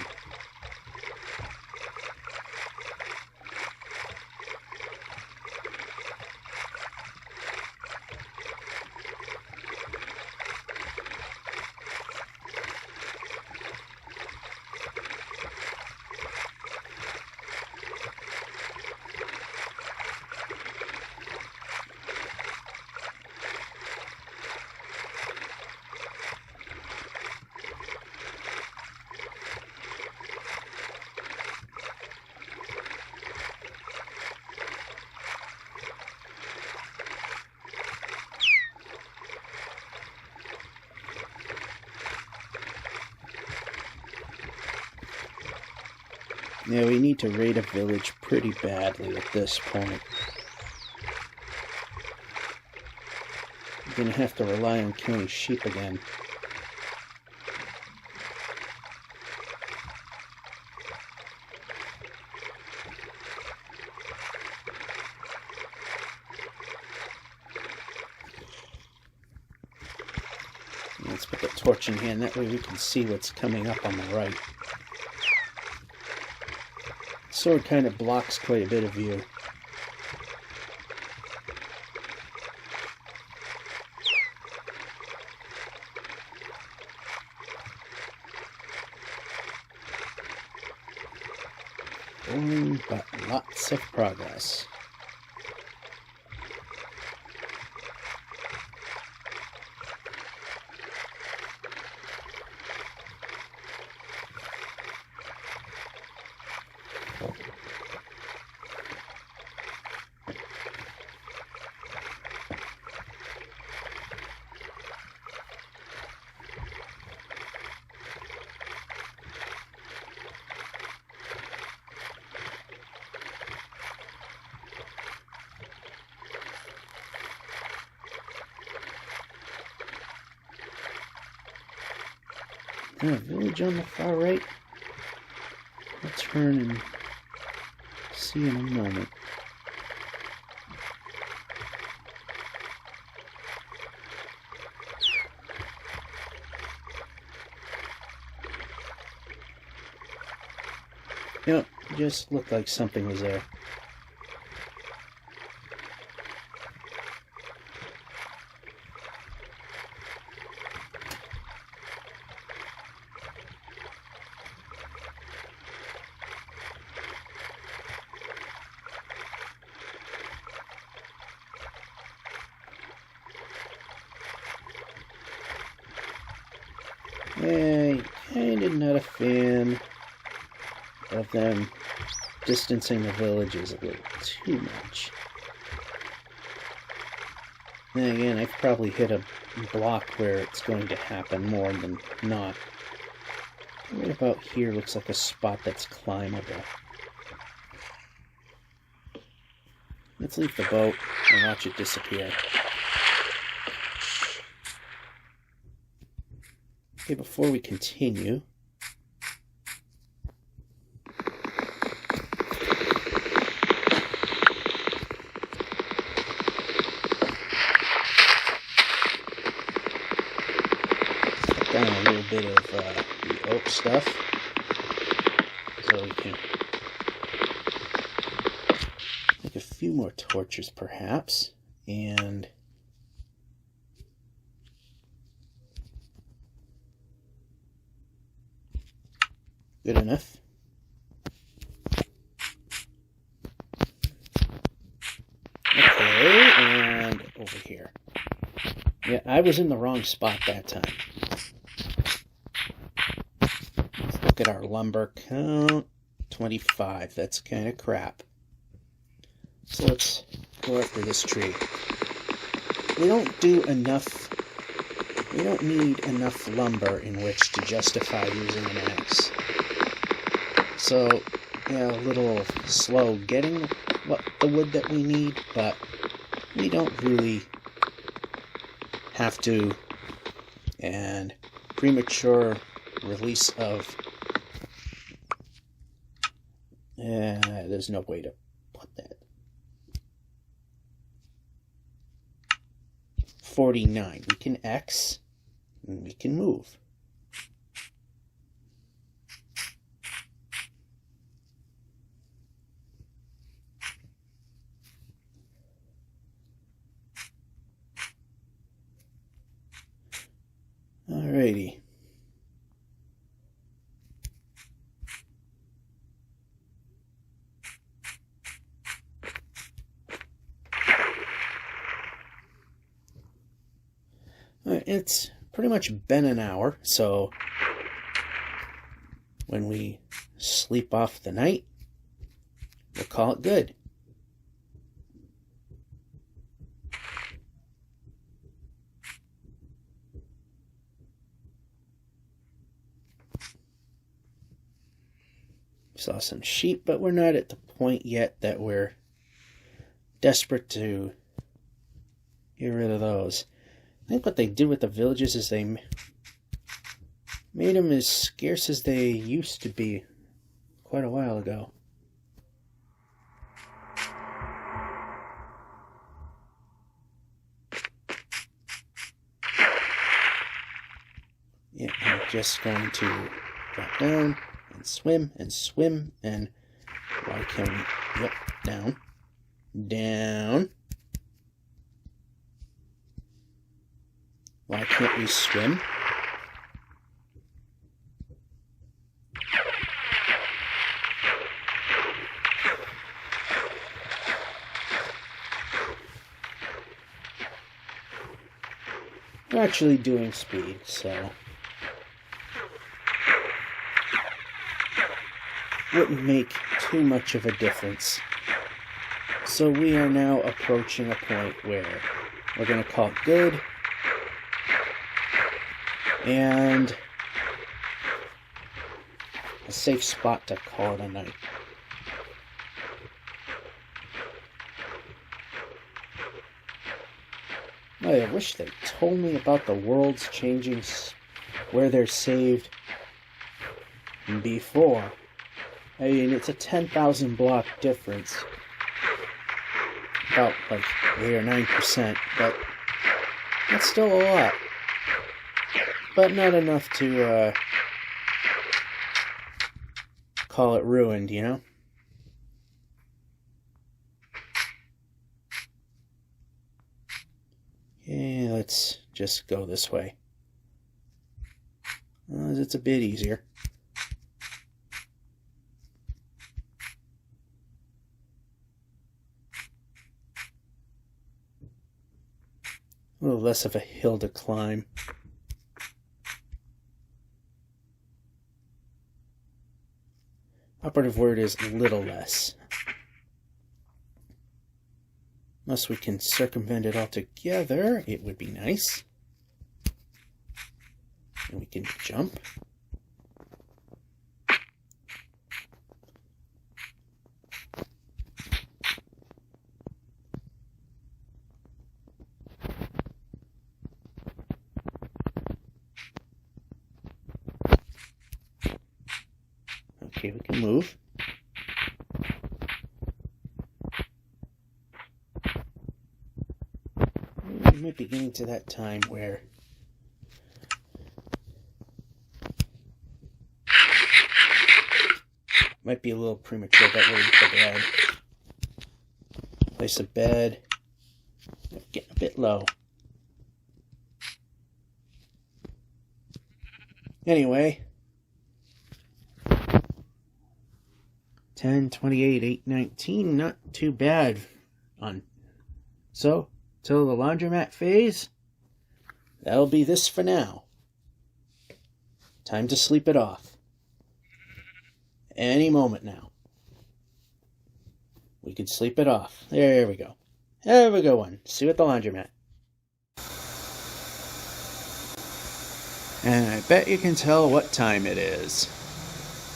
S1: Yeah, we need to raid a village pretty badly at this point. We're gonna have to rely on killing sheep again. Let's put the torch in hand, that way we can see what's coming up on the right. Sword kind of blocks quite a bit of view. Boring, but lots of progress. Village on the far right. I'll turn and see in a moment. Yep, just looked like something was there. Yeah, kind of not a fan of them distancing the villages a little too much. Then again, I've probably hit a block where it's going to happen more than not. Right about here looks like a spot that's climbable. Let's leave the boat and watch it disappear. Okay, before we continue, put down a little bit of the oak stuff so we can make a few more torches perhaps, and good enough. Okay, and over here. Yeah, I was in the wrong spot that time. Let's look at our lumber count. 25. That's kind of crap. So let's go after this tree. We don't need enough lumber in which to justify using an axe. So, yeah, a little slow getting the wood that we need, but we don't really have to. And premature release of... there's no way to put that. 49. We can X, and we can move. Alrighty. It's pretty much been an hour, so when we sleep off the night, we'll call it good. Saw some sheep, but we're not at the point yet that we're desperate to get rid of those. I think what they did with the villages is they made them as scarce as they used to be quite a while ago. Yeah, I'm just going to drop down and swim and swim, and why can't we? Yep, down, down. Why can't we swim? We're actually doing speed, so wouldn't make too much of a difference. So we are now approaching a point where we're going to call it good. And a safe spot to call it a night. I wish they told me about the worlds changing where they're saved before. I mean, it's a 10,000 block difference. About like 8 or 9%, but that's still a lot. But not enough to call it ruined, you know? Okay, let's just go this way. It's a bit easier. A little less of a hill to climb. Operative word is little less. Unless we can circumvent it altogether, it would be nice. And we can jump. Okay, we can move. We might be getting to that time where might be a little premature, but we're into bed. Place a bed. Getting a bit low. Anyway. 10:28, 8:19, not too bad. So, till the laundromat phase, that'll be this for now. Time to sleep it off. Any moment now. We could sleep it off. There we go. Have a good one. See you at the laundromat. And I bet you can tell what time it is.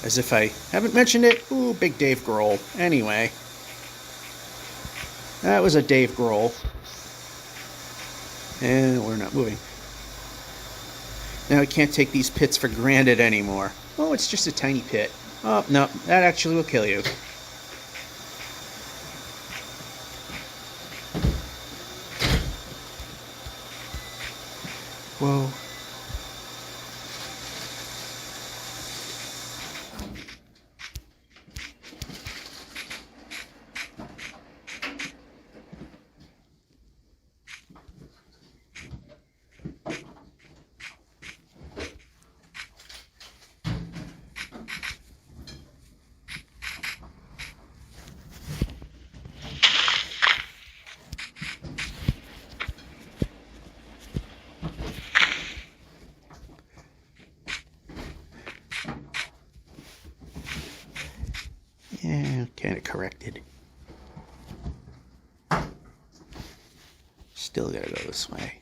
S1: As if I haven't mentioned it. Ooh, big Dave Grohl. Anyway. That was a Dave Grohl. And we're not moving. Now I can't take these pits for granted anymore. Oh, it's just a tiny pit. Oh, no, that actually will kill you. Whoa. Yeah, kind of corrected. Still gotta go this way.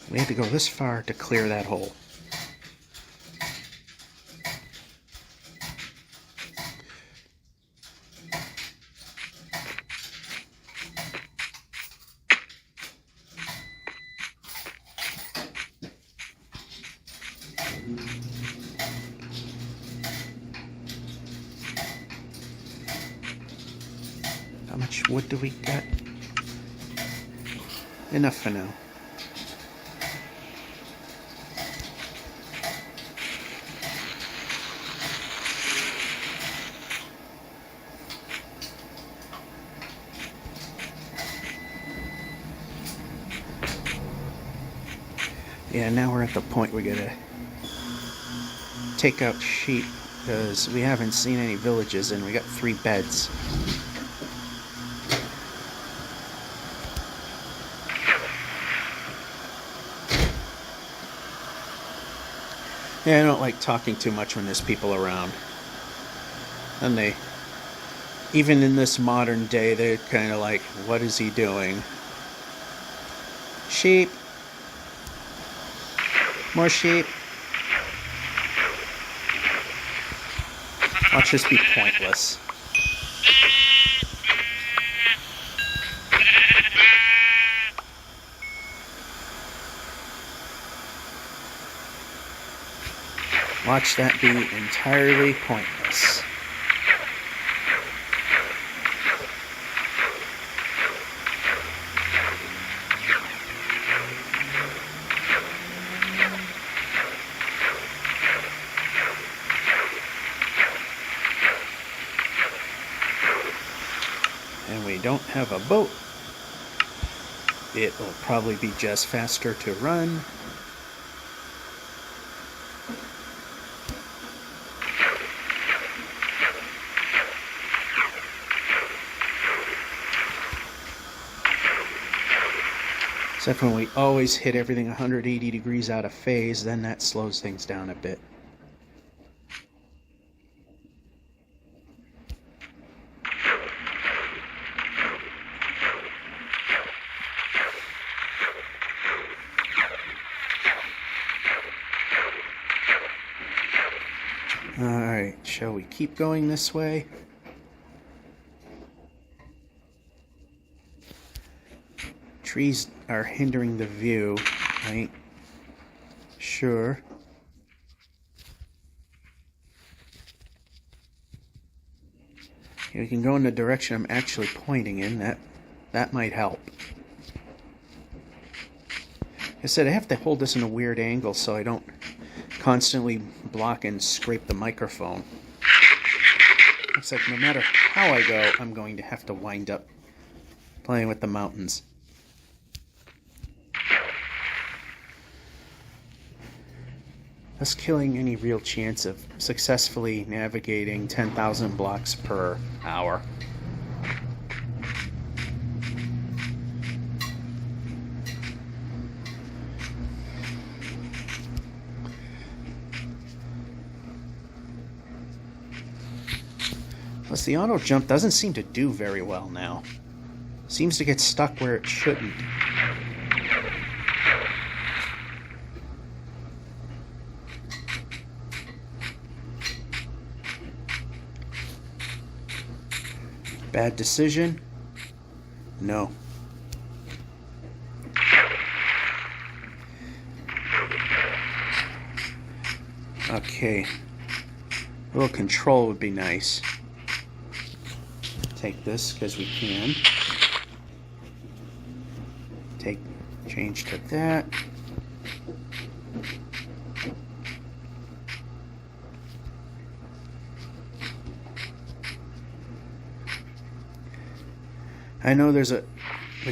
S1: We had to go this far to clear that hole. How much wood do we got? Enough for now. Yeah, now we're at the point we gotta take out sheep because we haven't seen any villages and we got 3 beds. Yeah, I don't like talking too much when there's people around. And they, even in this modern day, they're kind of like, what is he doing? Sheep. More sheep. Watch this be pointless. Watch that be entirely pointless. And we don't have a boat. It will probably be just faster to run. Except when we always hit everything 180 degrees out of phase, then that slows things down a bit. Shall we keep going this way? Trees are hindering the view. I ain't sure. We can go in the direction I'm actually pointing in. That might help. I said I have to hold this in a weird angle so I don't constantly block and scrape the microphone. Looks like no matter how I go, I'm going to have to wind up playing with the mountains. Thus killing any real chance of successfully navigating 10,000 blocks per hour. Plus, the auto jump doesn't seem to do very well now. Seems to get stuck where it shouldn't. Bad decision? No. Okay. A little control would be nice. Take this because we can. Change to that. I know the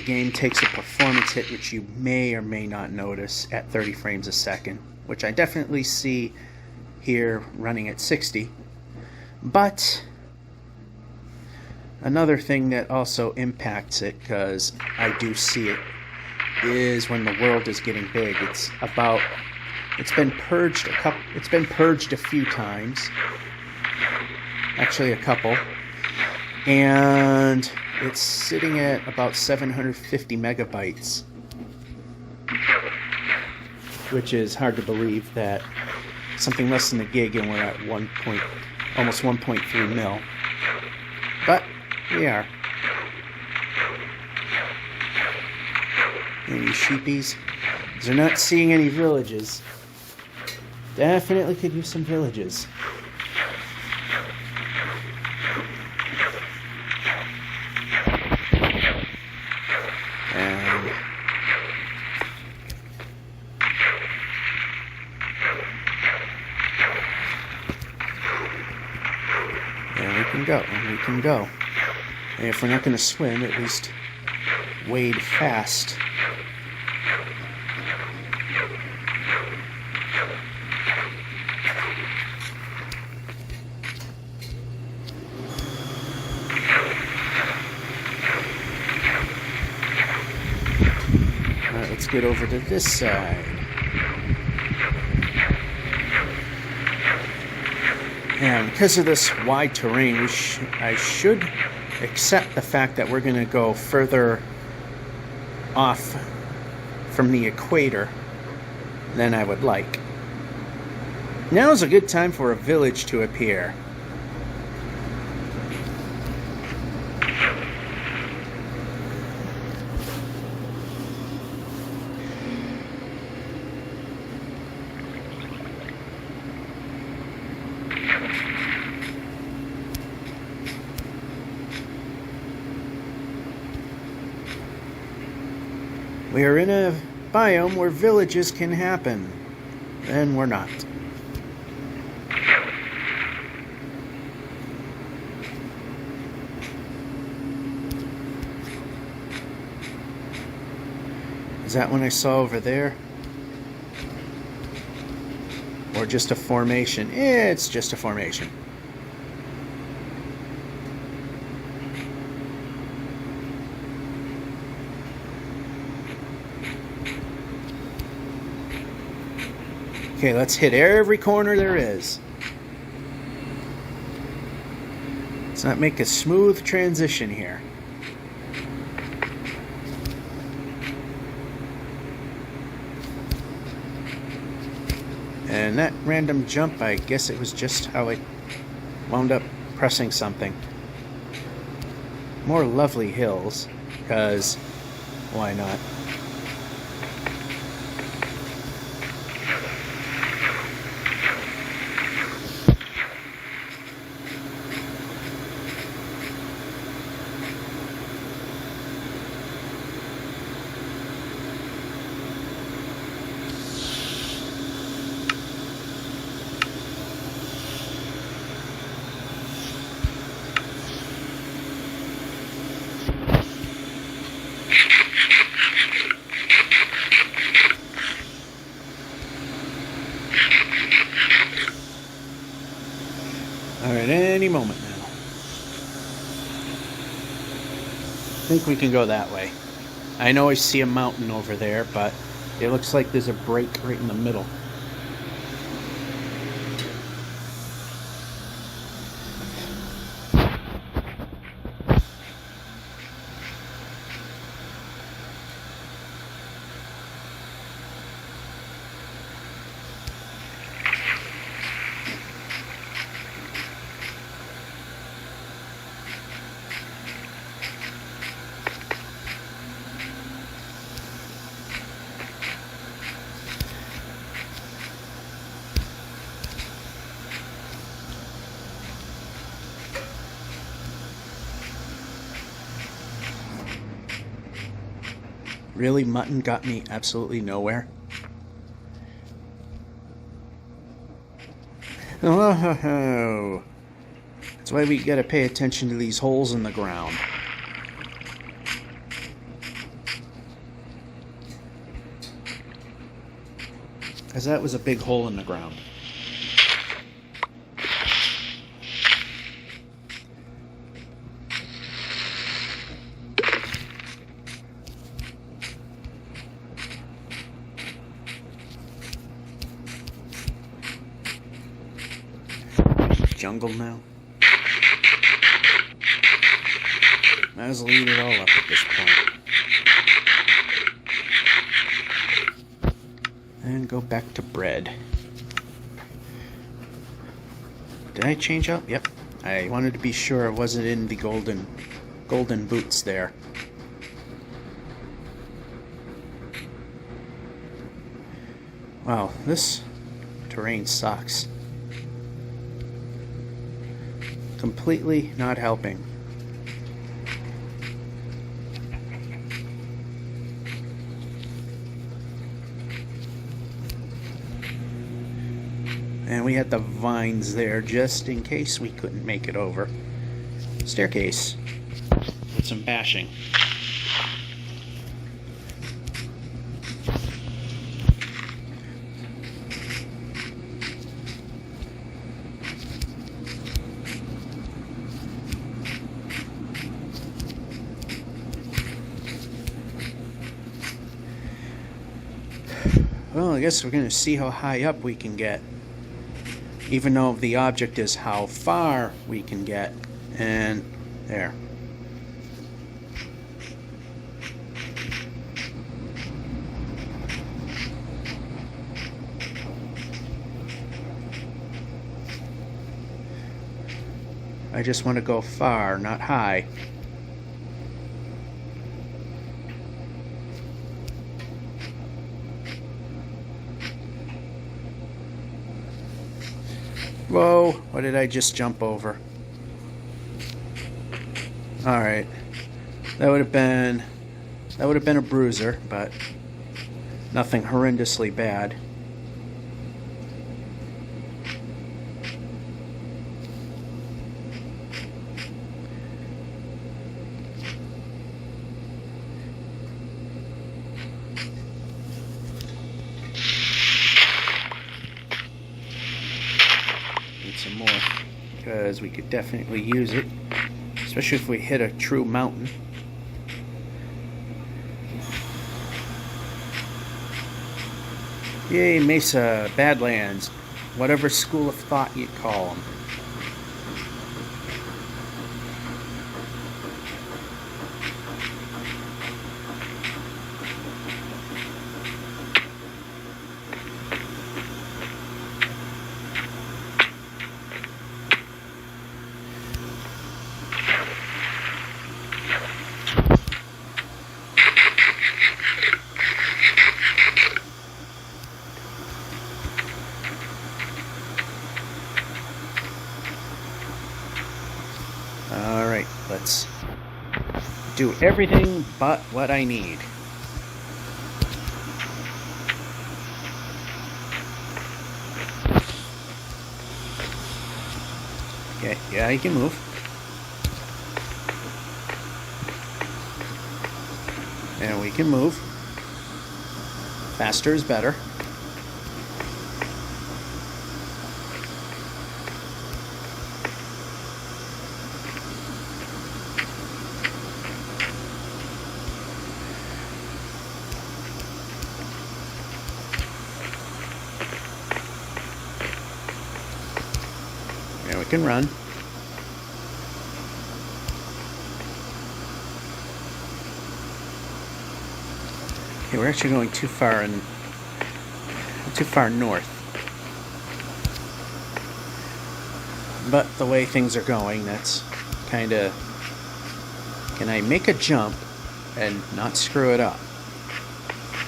S1: game takes a performance hit which you may or may not notice at 30 frames a second, which I definitely see here running at 60. But another thing that also impacts it, because I do see it, is when the world is getting big. It's been purged a few times. Actually a couple. And it's sitting at about 750 megabytes, which is hard to believe that something less than a gig and we're at almost 1.3 mil. But we are. Any sheepies? They're not seeing any villages. Definitely could use some villages. And we can go. And if we're not going to swim, at least wade fast. Alright, let's get over to this side. And because of this wide terrain, I should accept the fact that we're going to go further off from the equator than I would like. Now is a good time for a village to appear. We are in a biome where villages can happen, and we're not. Is that one I saw over there? Or just a formation? It's just a formation. Okay, let's hit every corner there is. Let's not make a smooth transition here. And that random jump, I guess it was just how it wound up pressing something. More lovely hills, because why not? Alright, any moment now. I think we can go that way. I know I see a mountain over there, but it looks like there's a break right in the middle. Really, mutton got me absolutely nowhere. Oh, that's why we gotta pay attention to these holes in the ground. Because that was a big hole in the ground. Jungle now. Might as well eat it all up at this point. And go back to bread. Did I change up? Yep. I wanted to be sure I wasn't in the golden boots there. Wow, this terrain sucks. Completely not helping. And we had the vines there just in case we couldn't make it over. Staircase with some bashing. Well, I guess we're going to see how high up we can get. Even though the object is how far we can get. And there. I just want to go far, not high. Whoa, what did I just jump over? Alright. That would have been a bruiser, but nothing horrendously bad. Some more, because we could definitely use it, especially if we hit a true mountain. Yay, Mesa, Badlands, whatever school of thought you call them. do everything but what I need. Okay, yeah, you can move. And we can move. Faster is better. And we can run. Okay, we're actually going too far north. But the way things are going, that's kind of... Can I make a jump and not screw it up?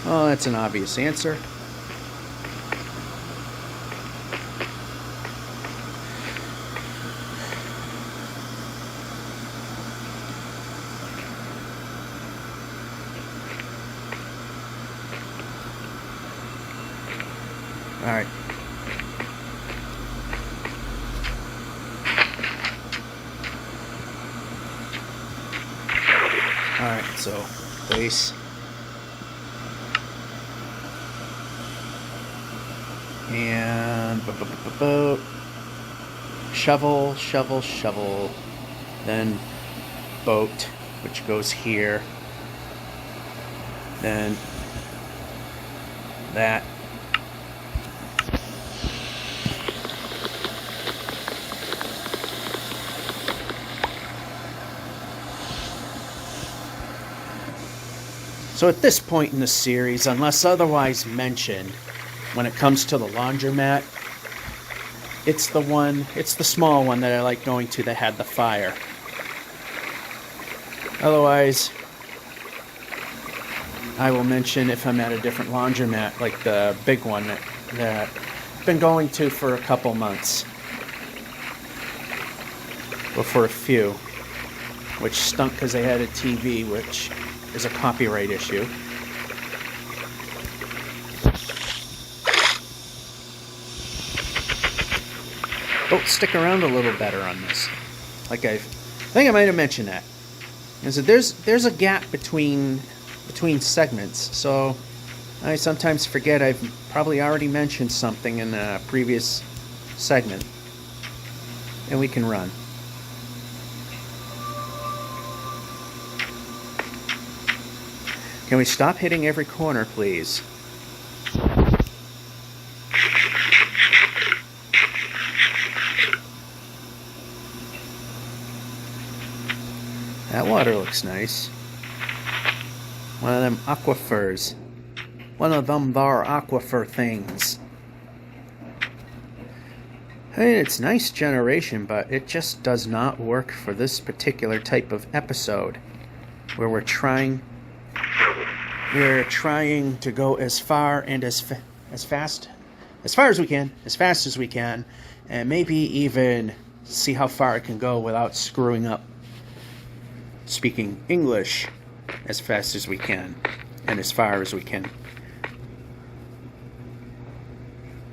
S1: Well, that's an obvious answer. Alright. Alright, so base. And shovel, shovel, shovel. Then boat, which goes here. Then that. So at this point in the series, unless otherwise mentioned, when it comes to the laundromat, it's the small one that I like going to that had the fire. Otherwise, I will mention if I'm at a different laundromat, like the big one that I've been going to for a couple months. Or for a few, which stunk because they had a TV, which is a copyright issue. Oh, stick around a little better on this. Like I think I might have mentioned that. And so there's a gap between segments, so I sometimes forget I've probably already mentioned something in a previous segment. And we can run. Can we stop hitting every corner, please? That water looks nice. One of them aquifers. One of them there aquifer things. I mean, it's nice generation, but it just does not work for this particular type of episode, where we're trying to go as far and as fast as we can, and maybe even see how far it can go without screwing up speaking English as fast as we can and as far as we can.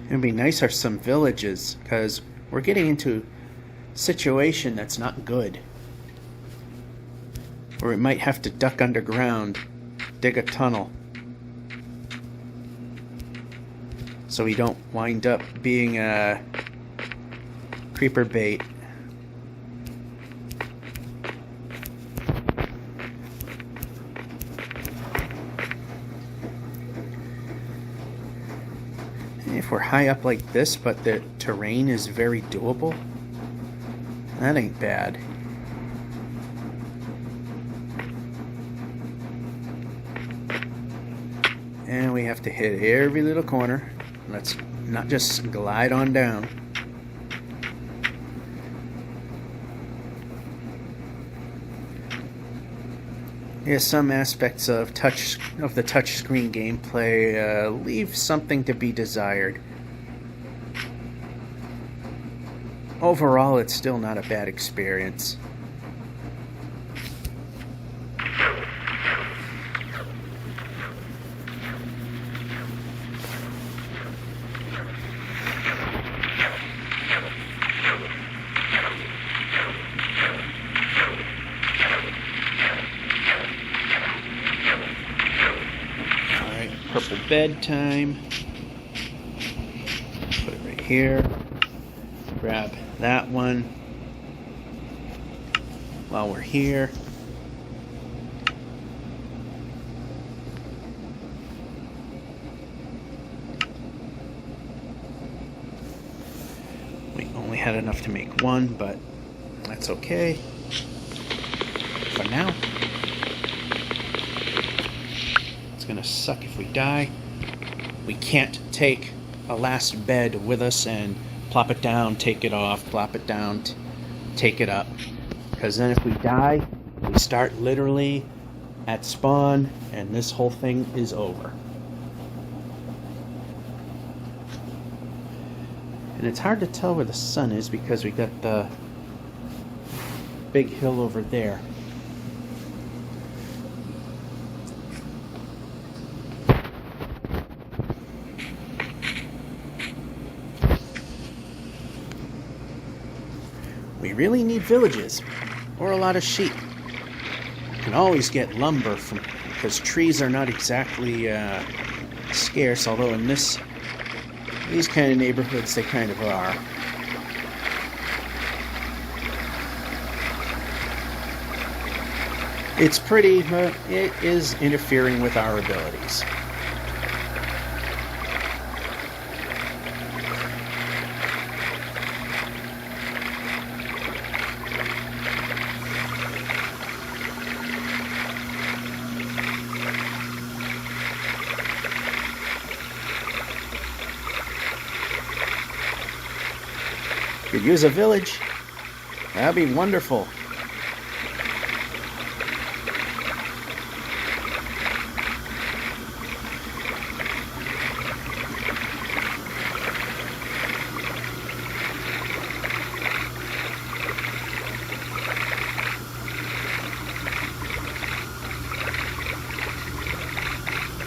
S1: It'd be nice for some villages, because we're getting into a situation that's not good, where we might have to duck underground, dig a tunnel, so we don't wind up being a creeper bait. If we're high up like this, but the terrain is very doable, that ain't bad. And we have to hit every little corner. Let's not just glide on down. Yeah, some aspects of the touchscreen gameplay leave something to be desired. Overall, it's still not a bad experience. bedtime. Put it right here. Grab that one while we're here. We only had enough to make one, but that's okay for now. It's gonna suck if we die. We can't take a last bed with us and plop it down, take it off, plop it down, take it up. Because then if we die, we start literally at spawn and this whole thing is over. And it's hard to tell where the sun is because we got the big hill over there. We really need villages or a lot of sheep. You can always get lumber from, because trees are not exactly scarce, although in these kind of neighborhoods they kind of are. It's pretty, but it is interfering with our abilities. Could use a village. That'd be wonderful.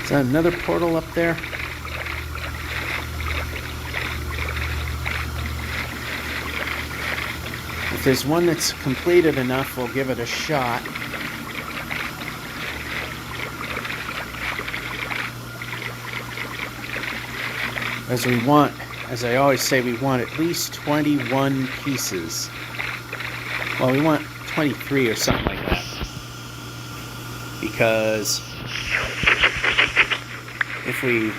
S1: Is that another portal up there? If there's one that's completed enough, we'll give it a shot. As we want, as I always say, we want at least 21 pieces. Well, we want 23 or something like that. Because if we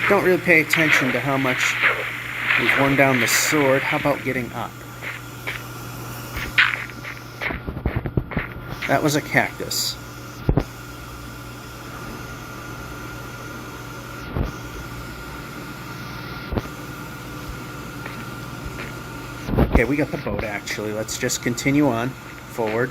S1: don't really pay attention to how much we've worn down the sword, how about getting up? That was a cactus. Okay, we got the boat actually. Let's just continue on forward.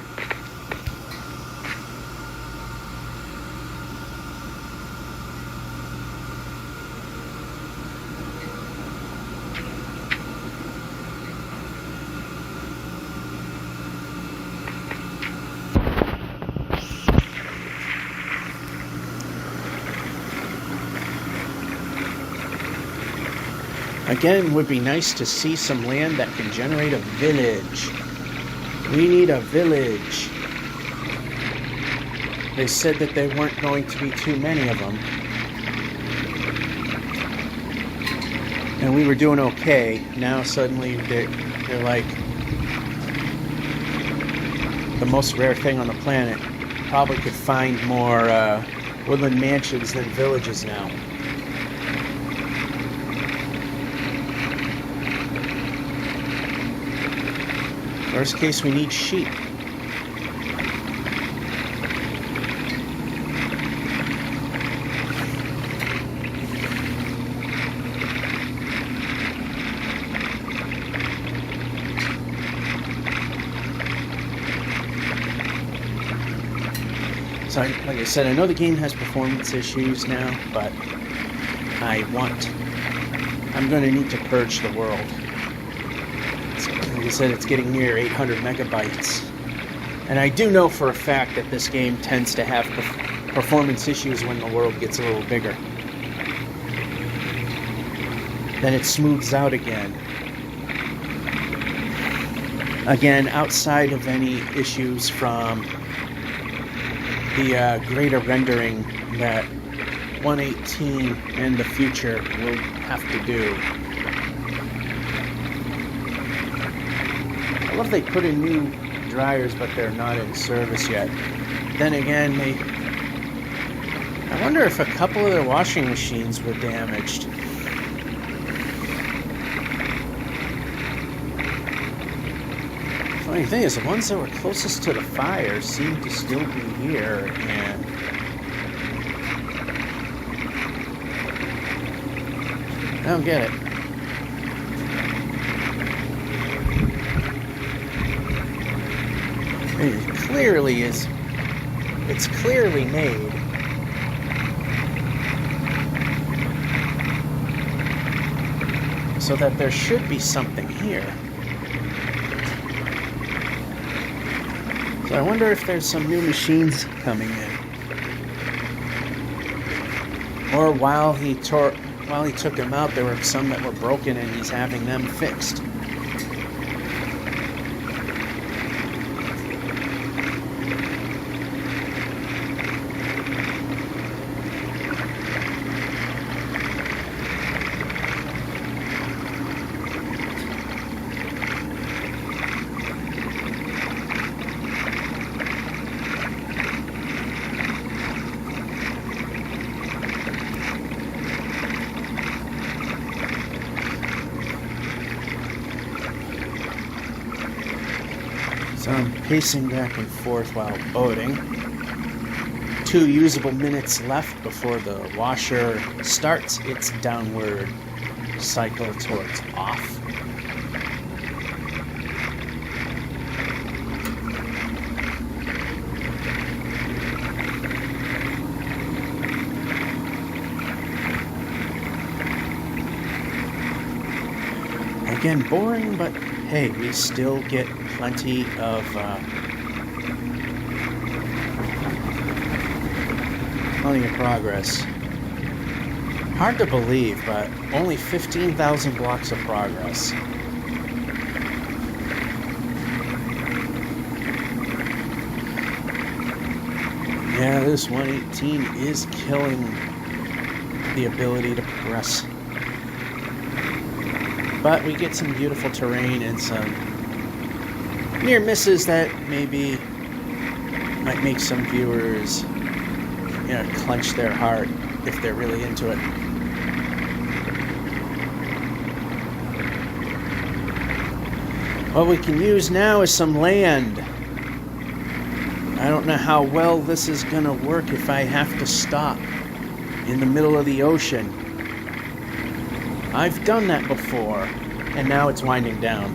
S1: Again, it would be nice to see some land that can generate a village. We need a village. They said that there weren't going to be too many of them. And we were doing okay. Now suddenly they're like the most rare thing on the planet. Probably could find more woodland mansions than villages now. Worst case, we need sheep. So, like I said, I know the game has performance issues now, but I'm going to need to purge the world. Like I said, it's getting near 800 megabytes. And I do know for a fact that this game tends to have performance issues when the world gets a little bigger. Then it smooths out again. Again, outside of any issues from the greater rendering that 118 and the future will have to do. I love they put in new dryers, but they're not in service yet. Then again, I wonder if a couple of their washing machines were damaged. Funny thing is, the ones that were closest to the fire seem to still be here, and I don't get it. It's clearly made. So that there should be something here. So I wonder if there's some new machines coming in. Or while he took them out, there were some that were broken and he's having them fixed. So I'm pacing back and forth while boating. 2 usable minutes left before the washer starts its downward cycle towards off. Again, boring, but hey, we still get plenty of progress. Hard to believe, but only 15,000 blocks of progress. Yeah, this 118 is killing the ability to progress. But we get some beautiful terrain and some near misses that maybe might make some viewers, clench their heart if they're really into it. What we can use now is some land. I don't know how well this is going to work if I have to stop in the middle of the ocean. I've done that before, and now it's winding down.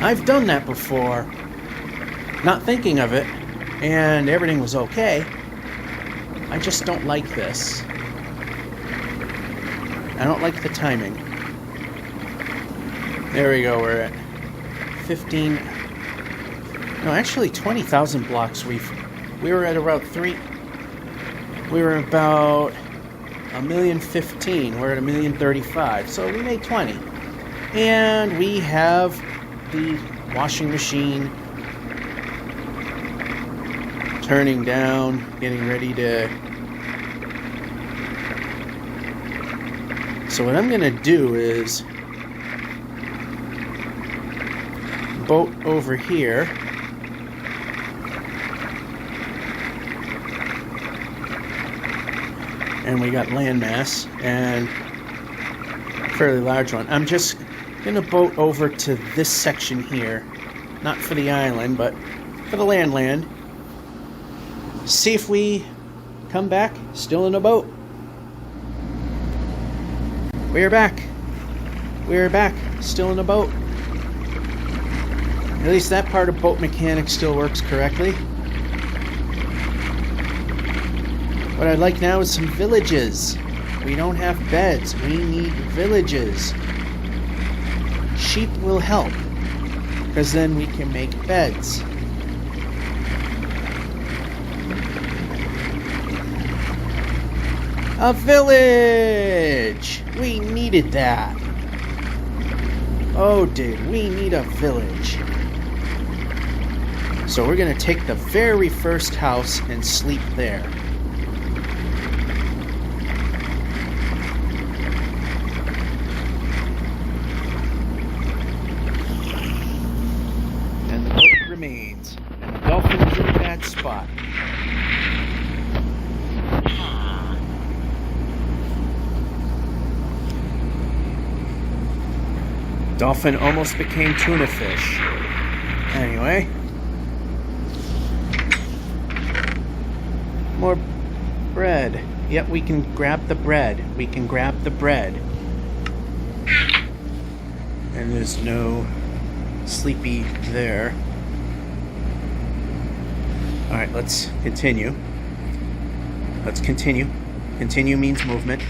S1: I've done that before, not thinking of it, and everything was okay. I just don't like this. I don't like the timing. There we go, we're at 15... No, actually 20,000 blocks. We were at about 3... We were about 1,015,000. We're at 1,035,000. So we made 20. And we have the washing machine turning down, getting ready to... So what I'm going to do is boat over here. And we got landmass and a fairly large one. I'm just going to boat over to this section here. Not for the island, but for the land. See if we come back still in a boat. We're back. We're back still in a boat. At least that part of boat mechanics still works correctly. What I'd like now is some villages. We don't have beds. We need villages. Sheep will help, because then we can make beds. A village! We needed that. Oh, did we need a village? So we're going to take the very first house and sleep there. that spot. Dolphin almost became tuna fish. Anyway. More bread. Yep, we can grab the bread. We can grab the bread. And there's no sleepy there. Alright, let's continue. Let's continue. Continue means movement.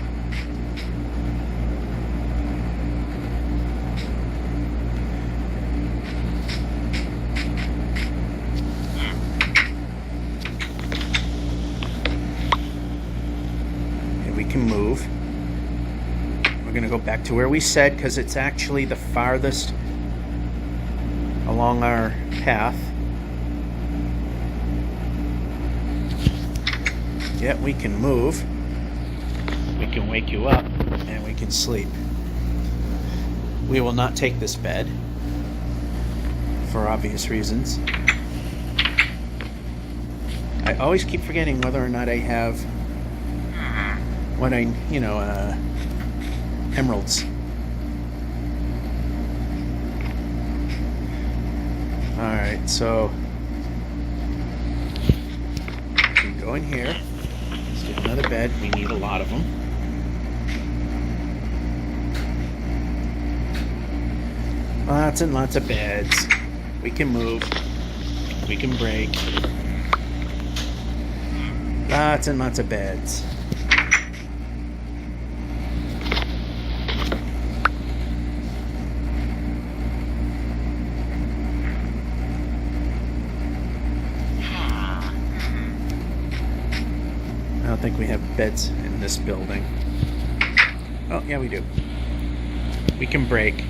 S1: And we can move. We're going to go back to where we said, because it's actually the farthest along our path. Yep, we can move. We can wake you up, and we can sleep. We will not take this bed, for obvious reasons. I always keep forgetting whether or not I have what emeralds. Alright, so we can go in here. Let's get another bed. We need a lot of them. Lots and lots of beds. We can move. We can break. Lots and lots of beds. I don't think we have beds in this building. Oh, yeah, we do. We can break.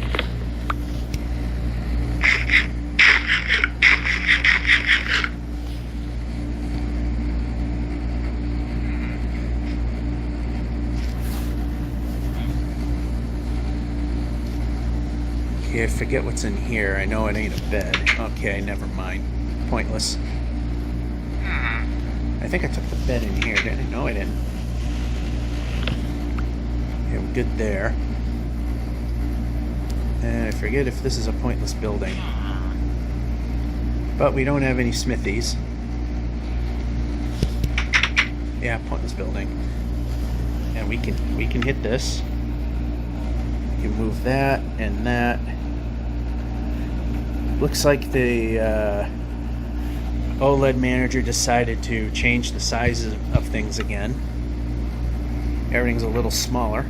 S1: Okay, I forget what's in here. I know it ain't a bed. Okay, never mind. Pointless. I think I took the bed in here, didn't I? No, I didn't. Okay, we're good there. And I forget if this is a pointless building. But we don't have any smithies. Yeah, pointless building. And we can hit this. You can move that and that. Looks like the OLED manager decided to change the sizes of things again. Everything's a little smaller.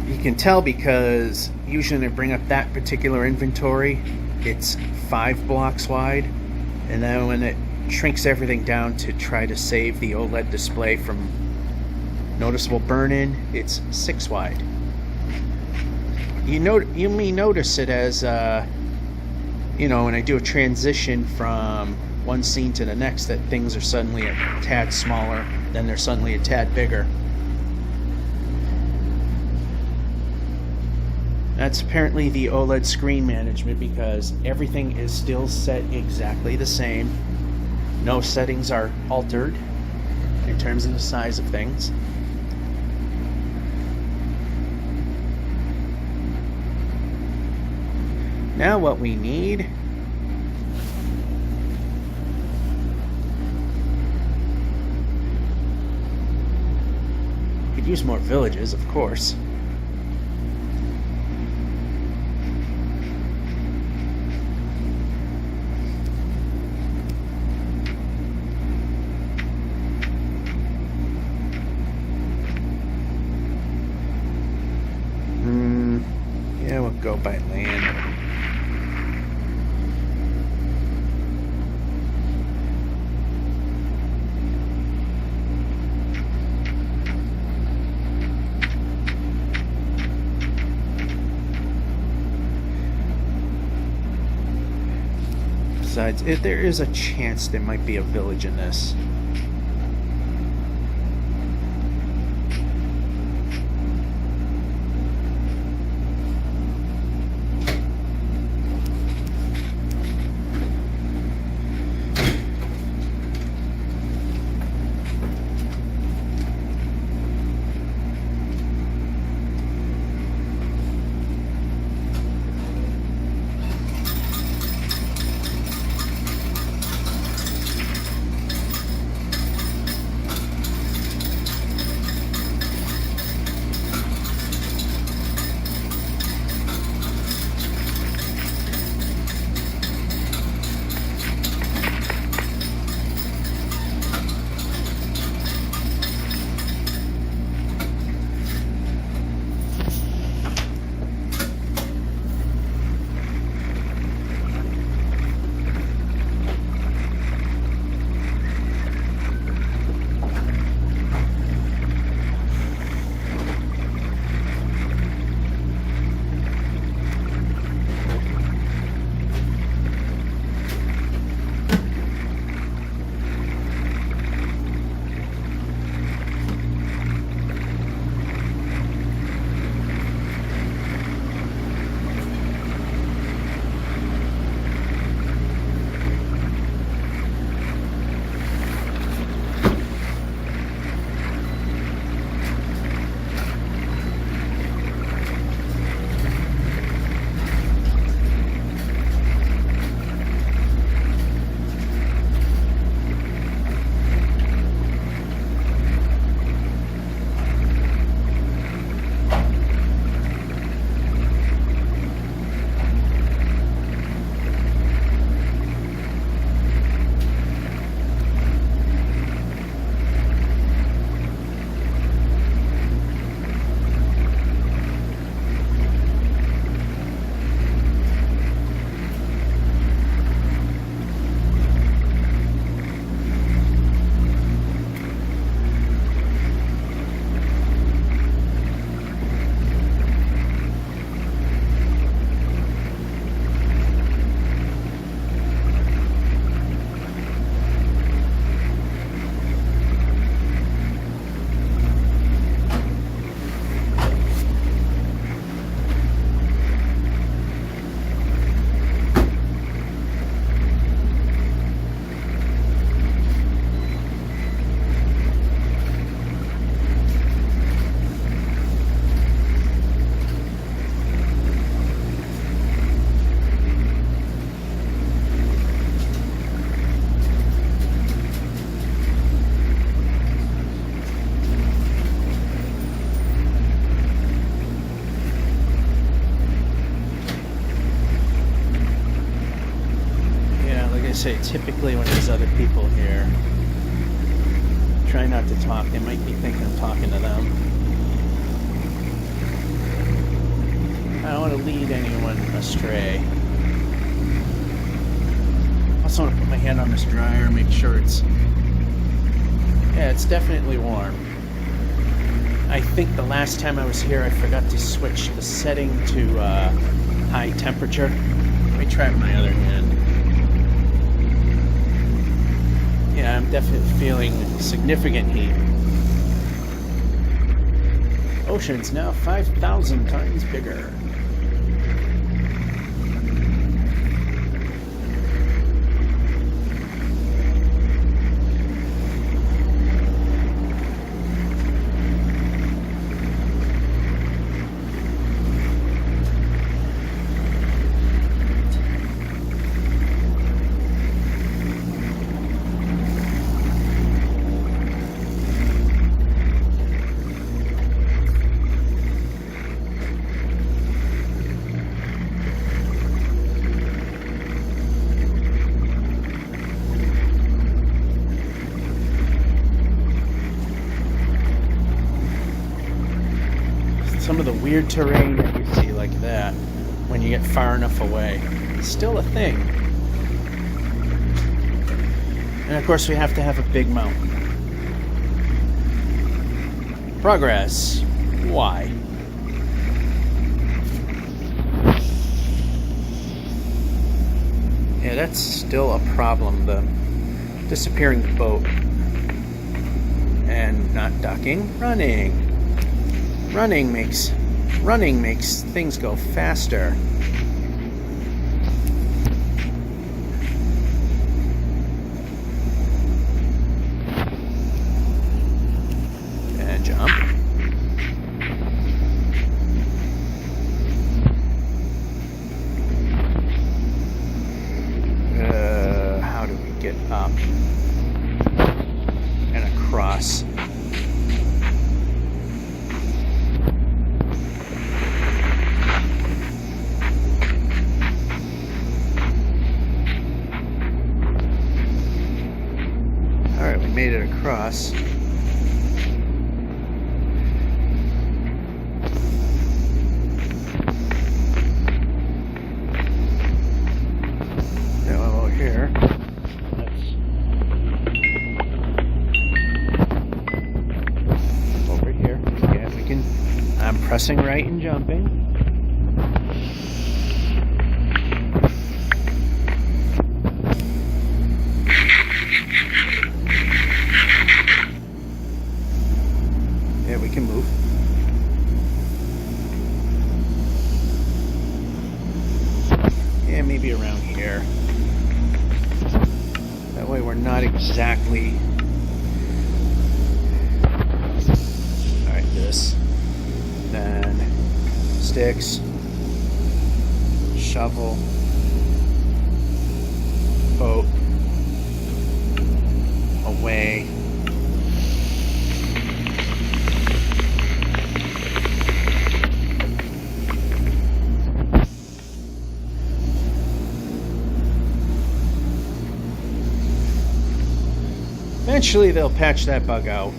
S1: You can tell because usually when I bring up that particular inventory, it's 5 blocks wide, and then when it shrinks everything down to try to save the OLED display from noticeable burn-in, it's 6 wide. You may notice it as when I do a transition from one scene to the next, that things are suddenly a tad smaller, then they're suddenly a tad bigger. That's apparently the OLED screen management, because everything is still set exactly the same. No settings are altered in terms of the size of things. Now what we need could use more villages, of course. Yeah, we'll go by land. Besides, there is a chance there might be a village in this.
S2: say typically when there's other people here, try not to talk. They might be thinking I'm talking to them. I don't want to lead anyone astray. I also want to put my hand on this dryer, make sure it's... Yeah, it's definitely warm. I think the last time I was here, I forgot to switch the setting to high temperature. Let me try my other hand. Yeah, I'm definitely feeling significant heat. Ocean's now 5,000 times bigger. Some of the weird terrain that you see like that when you get far enough away. It's still a thing. And of course we have to have a big mountain. Progress. Why? Yeah, that's still a problem, the disappearing boat. And not docking, running. Running makes things go faster. And jump. How do we get up and across? Made it across. Now over here. Over here. Yeah, we can. I'm pressing right and jumping. Yeah, we can move. Yeah, maybe around here. That way we're not exactly... Alright, this. Then sticks. Shovel. Boat. Away. Eventually they'll patch that bug out.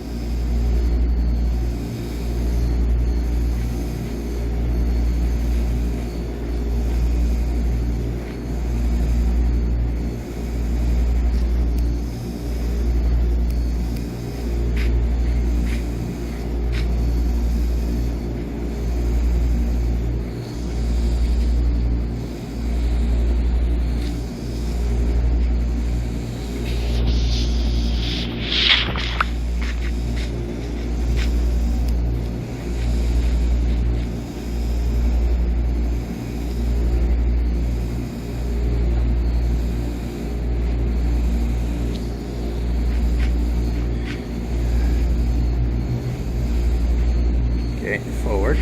S2: Okay, forward.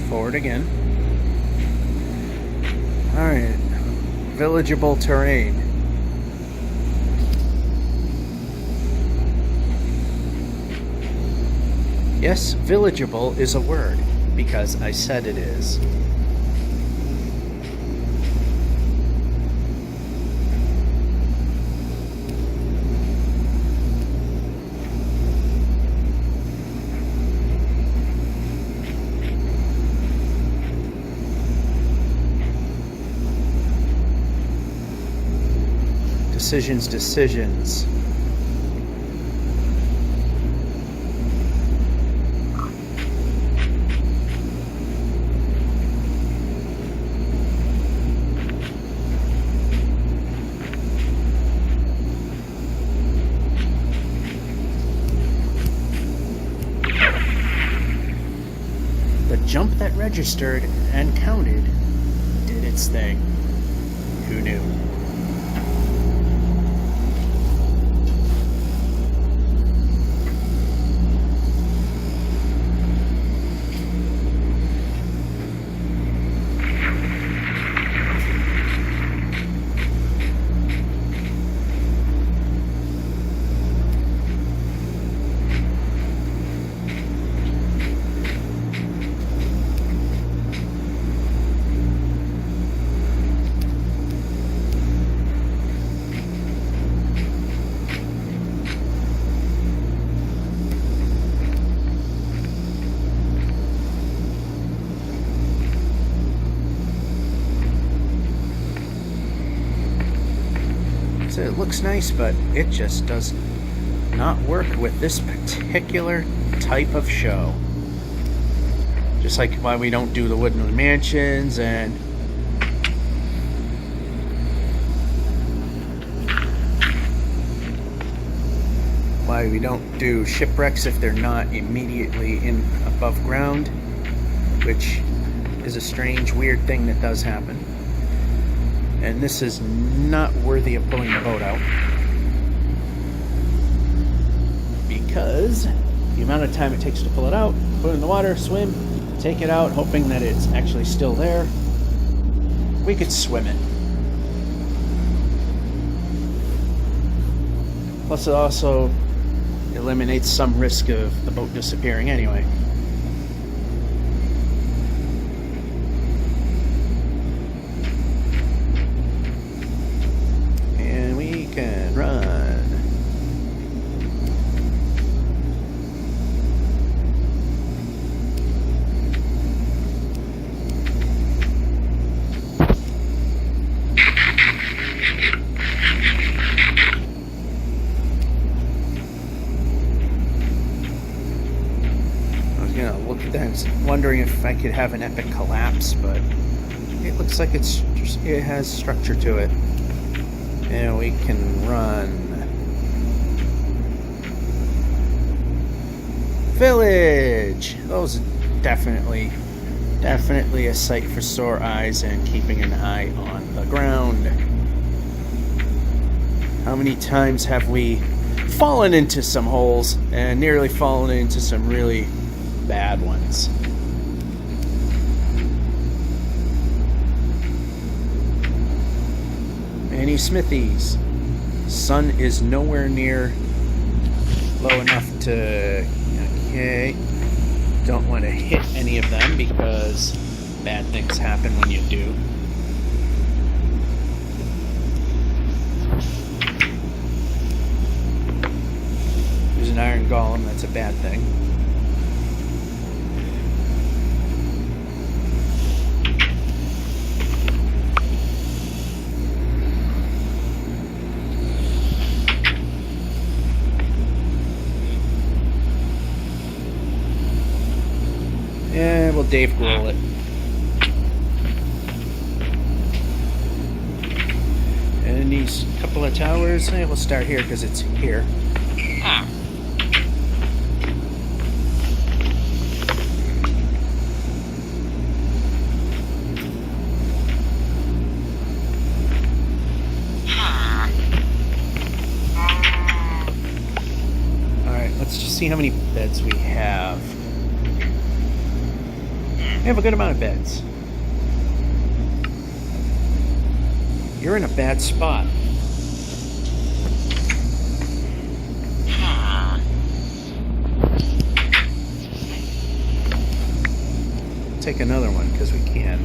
S2: Forward again. Alright. Villageable terrain. Yes, villageable is a word, because I said it is. Decisions. The jump that registered and counted did its thing. Who knew? So it looks nice, but it just does not work with this particular type of show. Just like why we don't do the Woodland Mansions and why we don't do shipwrecks if they're not immediately in above ground, which is a strange, weird thing that does happen. And this is not worthy of pulling the boat out, because the amount of time it takes to pull it out, put it in the water, swim, take it out, hoping that it's actually still there. We could swim it. Plus it also eliminates some risk of the boat disappearing anyway. And we can run. Wondering if I could have an epic collapse, but it looks like it has structure to it. And we can run. Village! Those are definitely a sight for sore eyes and keeping an eye on the ground. How many times have we fallen into some holes and nearly fallen into some really bad ones? Any smithies. Sun is nowhere near low enough to... Okay. Don't want to hit any of them because bad things happen when you do. There's an iron golem, that's a bad thing. Yeah, we'll Dave Grohl it. And these couple of towers, we'll start here because it's here. Alright, let's just see how many beds we have. We have a good amount of beds. You're in a bad spot. Take another one because we can.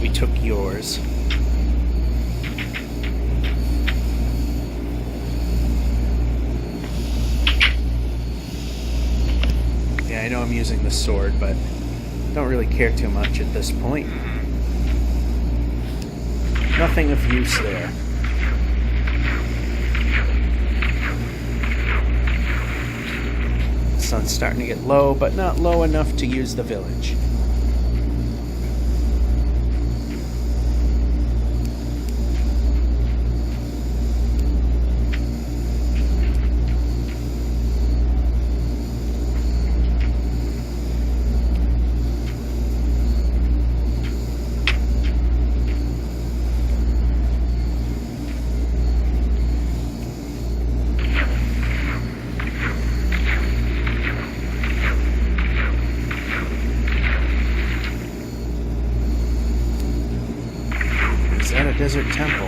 S2: We took yours. I know I'm using the sword, but don't really care too much at this point. Nothing of use there. The sun's starting to get low, but not low enough to use the village. Is that a desert temple?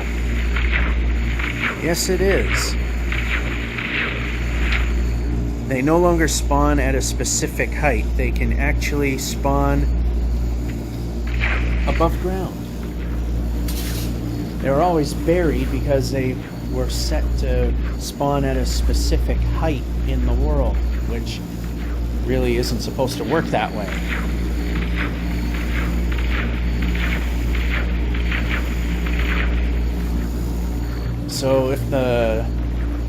S2: Yes, it is. They no longer spawn at a specific height. They can actually spawn above ground. They were always buried because they were set to spawn at a specific height in the world, which really isn't supposed to work that way. So if the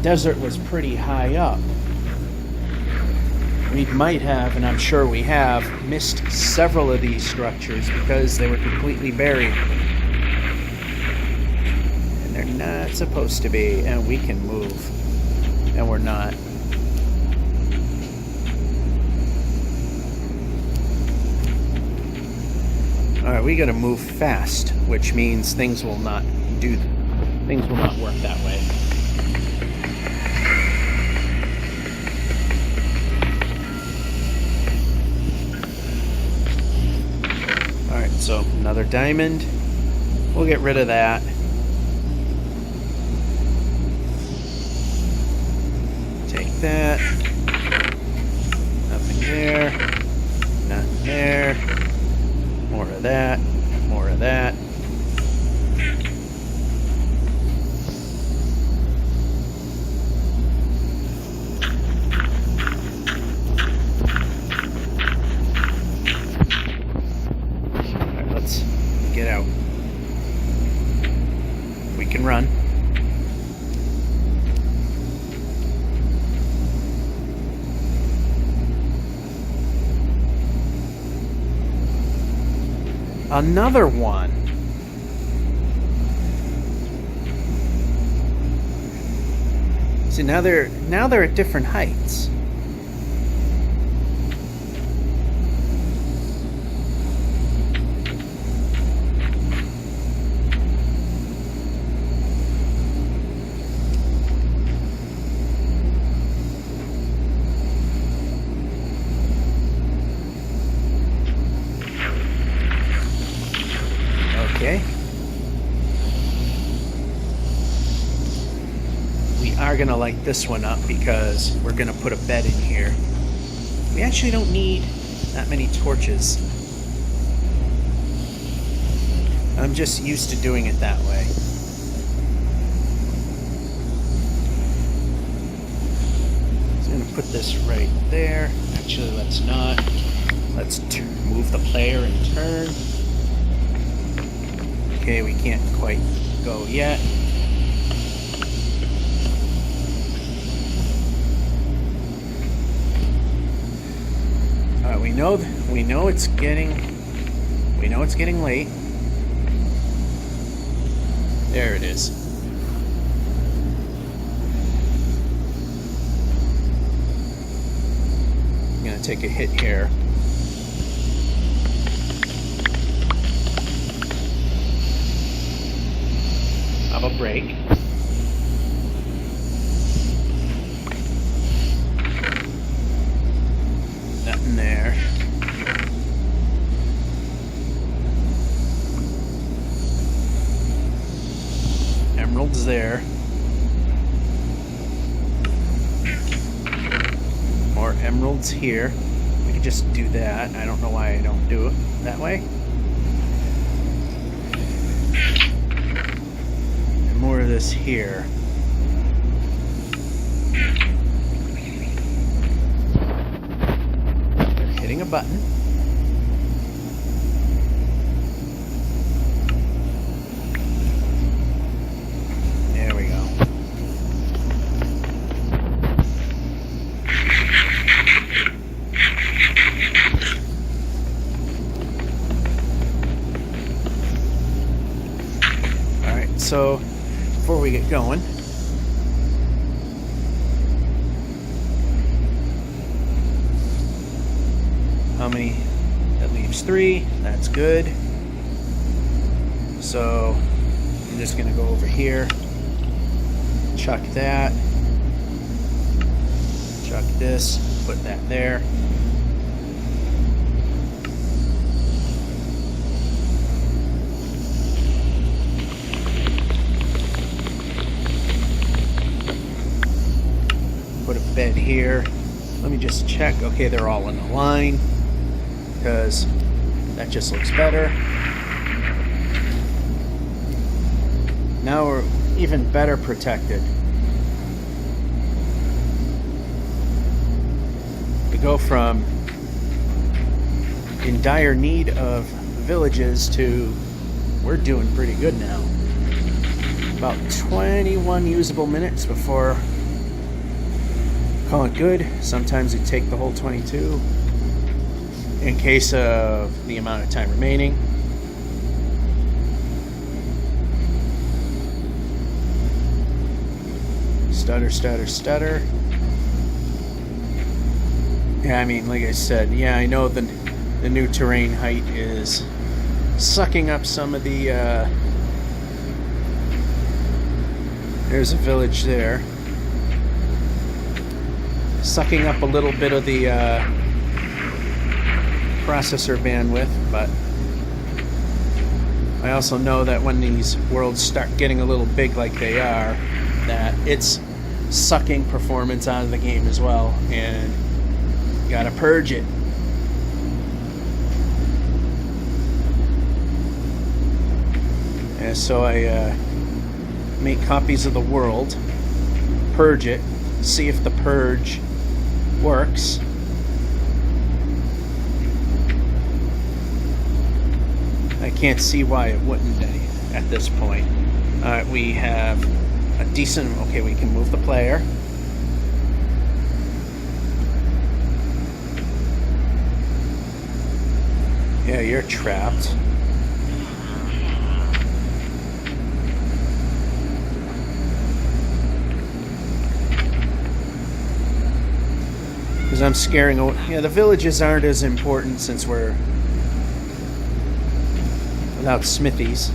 S2: desert was pretty high up, we might have, and I'm sure we have, missed several of these structures because they were completely buried. And they're not supposed to be, and we can move. And we're not. Alright, we gotta move fast, which means things will not work that way. Alright, so another diamond. We'll get rid of that. Take that. Nothing there. Nothing there. More of that. More of that. Get out. We can run. Another one. See, now they're at different heights. Okay. We are going to light this one up because we're going to put a bed in here. We actually don't need that many torches. I'm just used to doing it that way. So I'm going to put this right there. Actually, let's not. Let's move the player and turn. Okay, we can't quite go yet. We know it's getting late. There it is. I'm gonna take a hit here. Have a break. Nothing there. Emeralds there. More emeralds here. We could just do that. I don't know why I don't do it that way. And more of this here. Hitting a button. so before we get going, how many? That leaves 3. That's good. So I'm just going to go over here, chuck that, chuck this, put that there. Put a bed here. Let me just check. Okay, they're all in a line, because that just looks better. Now we're even better protected. We go from in dire need of villages to we're doing pretty good now. About 21 usable minutes before call it good. Sometimes it take the whole 22 in case of the amount of time remaining. Stutter, stutter, stutter. Yeah, I mean, like I said, yeah, I know the new terrain height is sucking up some of the, there's a village there. Sucking up a little bit of the processor bandwidth, but I also know that when these worlds start getting a little big like they are, that it's sucking performance out of the game as well, and you gotta purge it. And so I make copies of the world, purge it, see if the purge works. I can't see why it wouldn't at this point. Alright, we have a decent... Okay, we can move the player. Yeah, you're trapped. Because I'm scaring away... Yeah, the villages aren't as important since we're without smithies.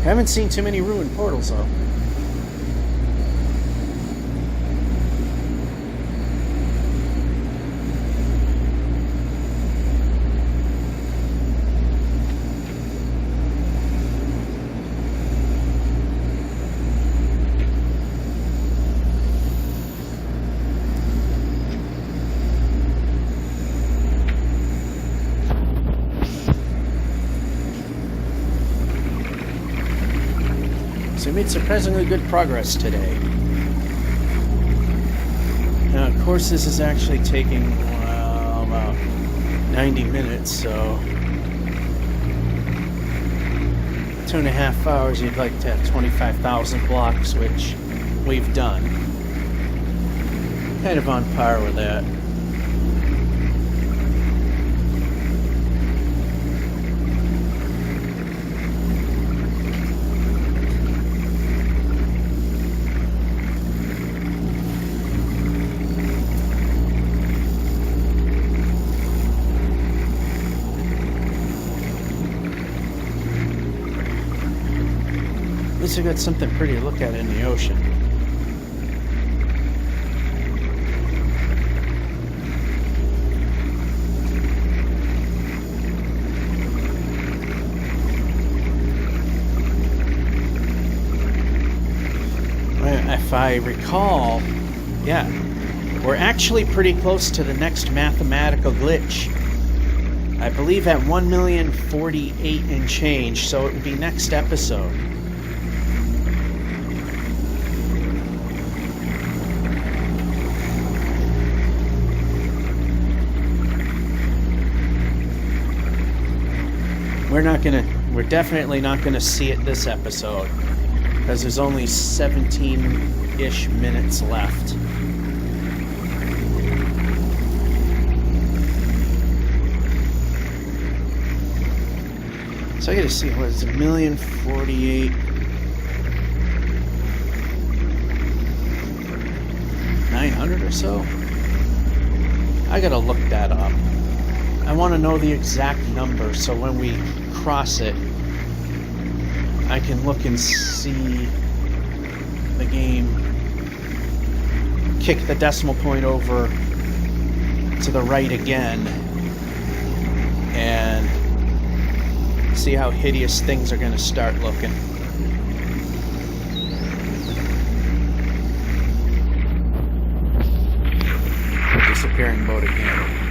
S2: Haven't seen too many ruined portals though. So we made surprisingly good progress today. Now, of course, this is actually taking, well, about 90 minutes, so 2.5 hours, you'd like to have 25,000 blocks, which we've done. Kind of on par with that. At least I got something pretty to look at in the ocean. If I recall, yeah, we're actually pretty close to the next mathematical glitch. I believe at 1,048,000 and change, so it would be next episode. We're definitely not gonna see it this episode, because there's only 17-ish minutes left. So I gotta see, what is it, 1,048,900 or so? I gotta look that up. I want to know the exact number so when we cross it, I can look and see the game kick the decimal point over to the right again and see how hideous things are going to start looking. Disappearing boat again.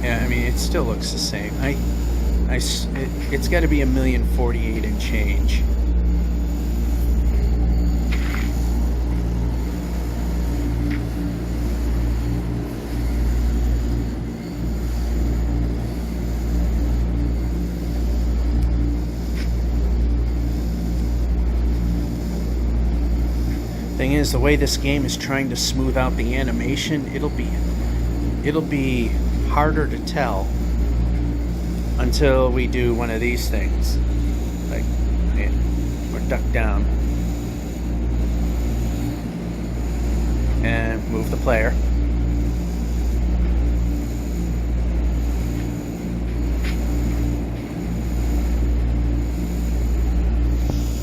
S2: Yeah, I mean, it still looks the same. It's got to be 1,048,000 and change. Thing is, the way this game is trying to smooth out the animation, it'll be harder to tell until we do one of these things. Like, yeah, we're ducked down. And move the player.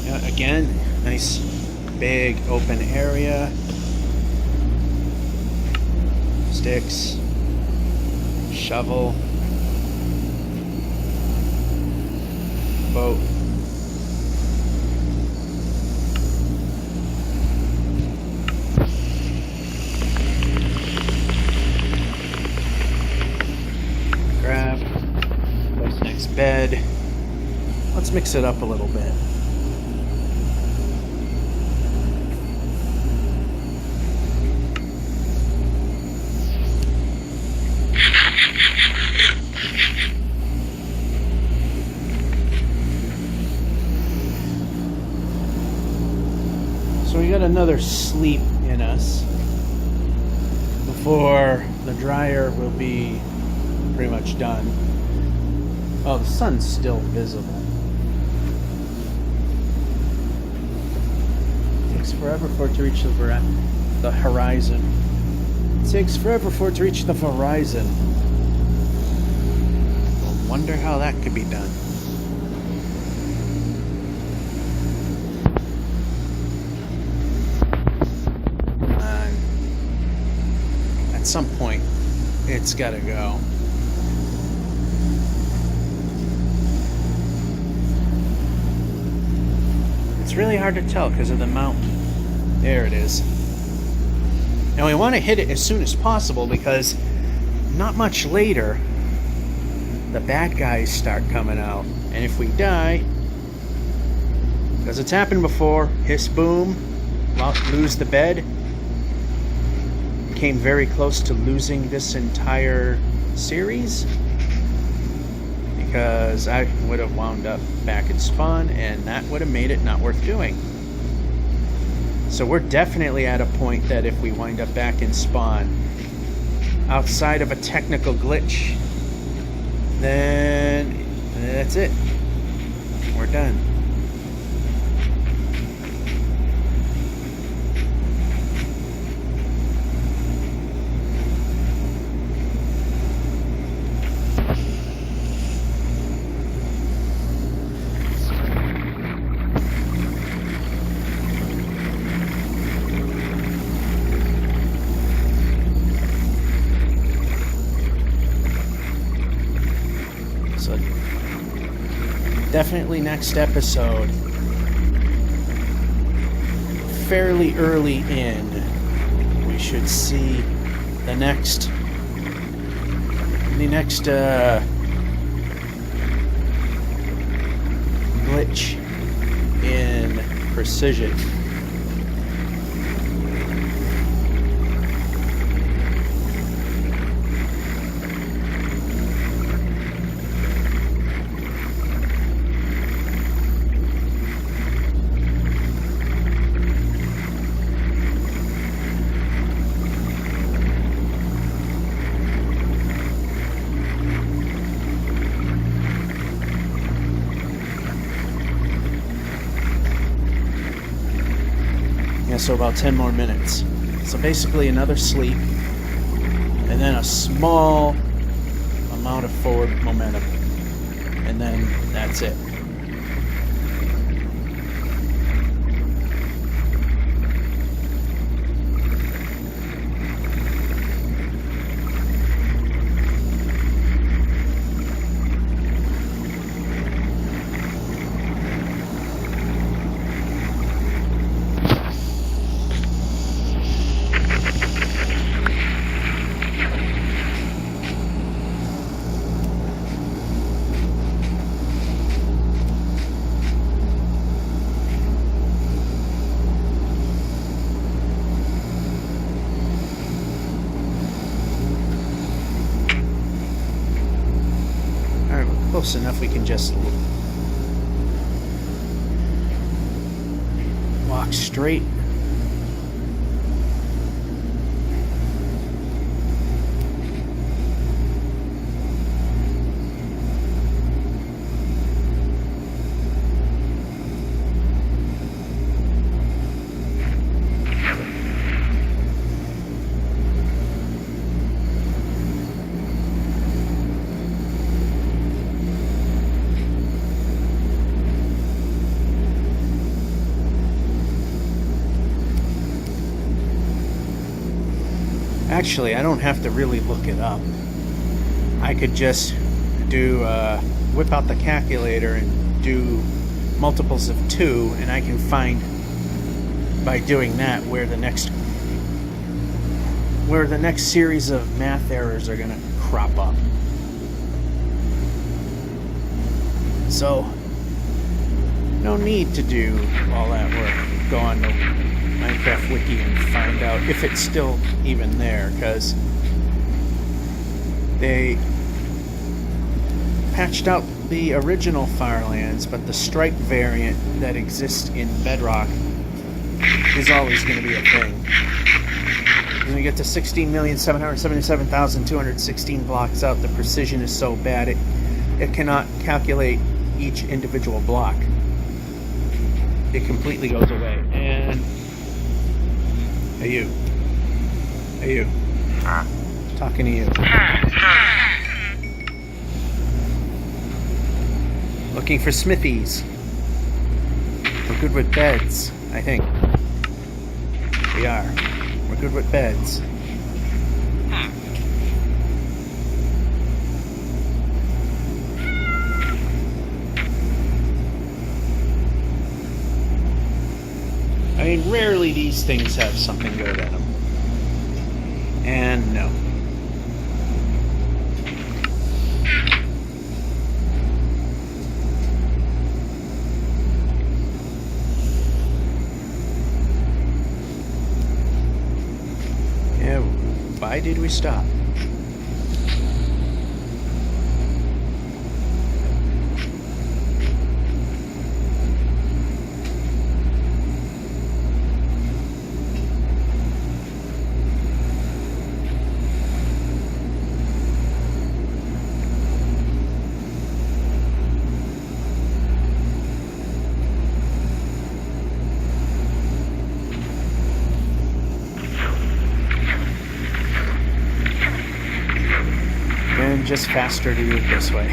S2: Yeah, again, nice big open area. Sticks. Shovel, boat, grab, place next bed. Let's mix it up a little bit. So we got another sleep in us before the dryer will be pretty much done. Oh, the sun's still visible. It takes forever for it to reach the horizon. It takes forever for it to reach the horizon. I wonder how that could be done. At some point, it's gotta go. It's really hard to tell because of the mountain. There it is. Now we want to hit it as soon as possible because not much later, the bad guys start coming out. And if we die, because it's happened before, hiss boom, lose the bed. Came very close to losing this entire series because I would have wound up back in spawn and that would have made it not worth doing. So we're definitely at a point that if we wind up back in spawn outside of a technical glitch, then that's it. We're done. So definitely next episode, fairly early in, we should see the next glitch in precision. So about 10 more minutes. So basically another sleep, and then a small amount of forward momentum, and then that's it. Close enough we can just walk straight. Actually, I don't have to really look it up. I could just whip out the calculator and do multiples of 2, and I can find, by doing that, where the next series of math errors are going to crop up. So, no need to do all that work. Go on to Minecraft Wiki and find out if it's still even there, because they patched out the original Farlands, but the strike variant that exists in Bedrock is always going to be a thing. When we get to 16,777,216 blocks out, the precision is so bad it cannot calculate each individual block. It completely goes away. And hey you, talking to you. Looking for smithies. We're good with beds, I think. We are. We're good with beds. I mean, rarely these things have something good at them. And no. Yeah, why did we stop? Just faster to do it this way.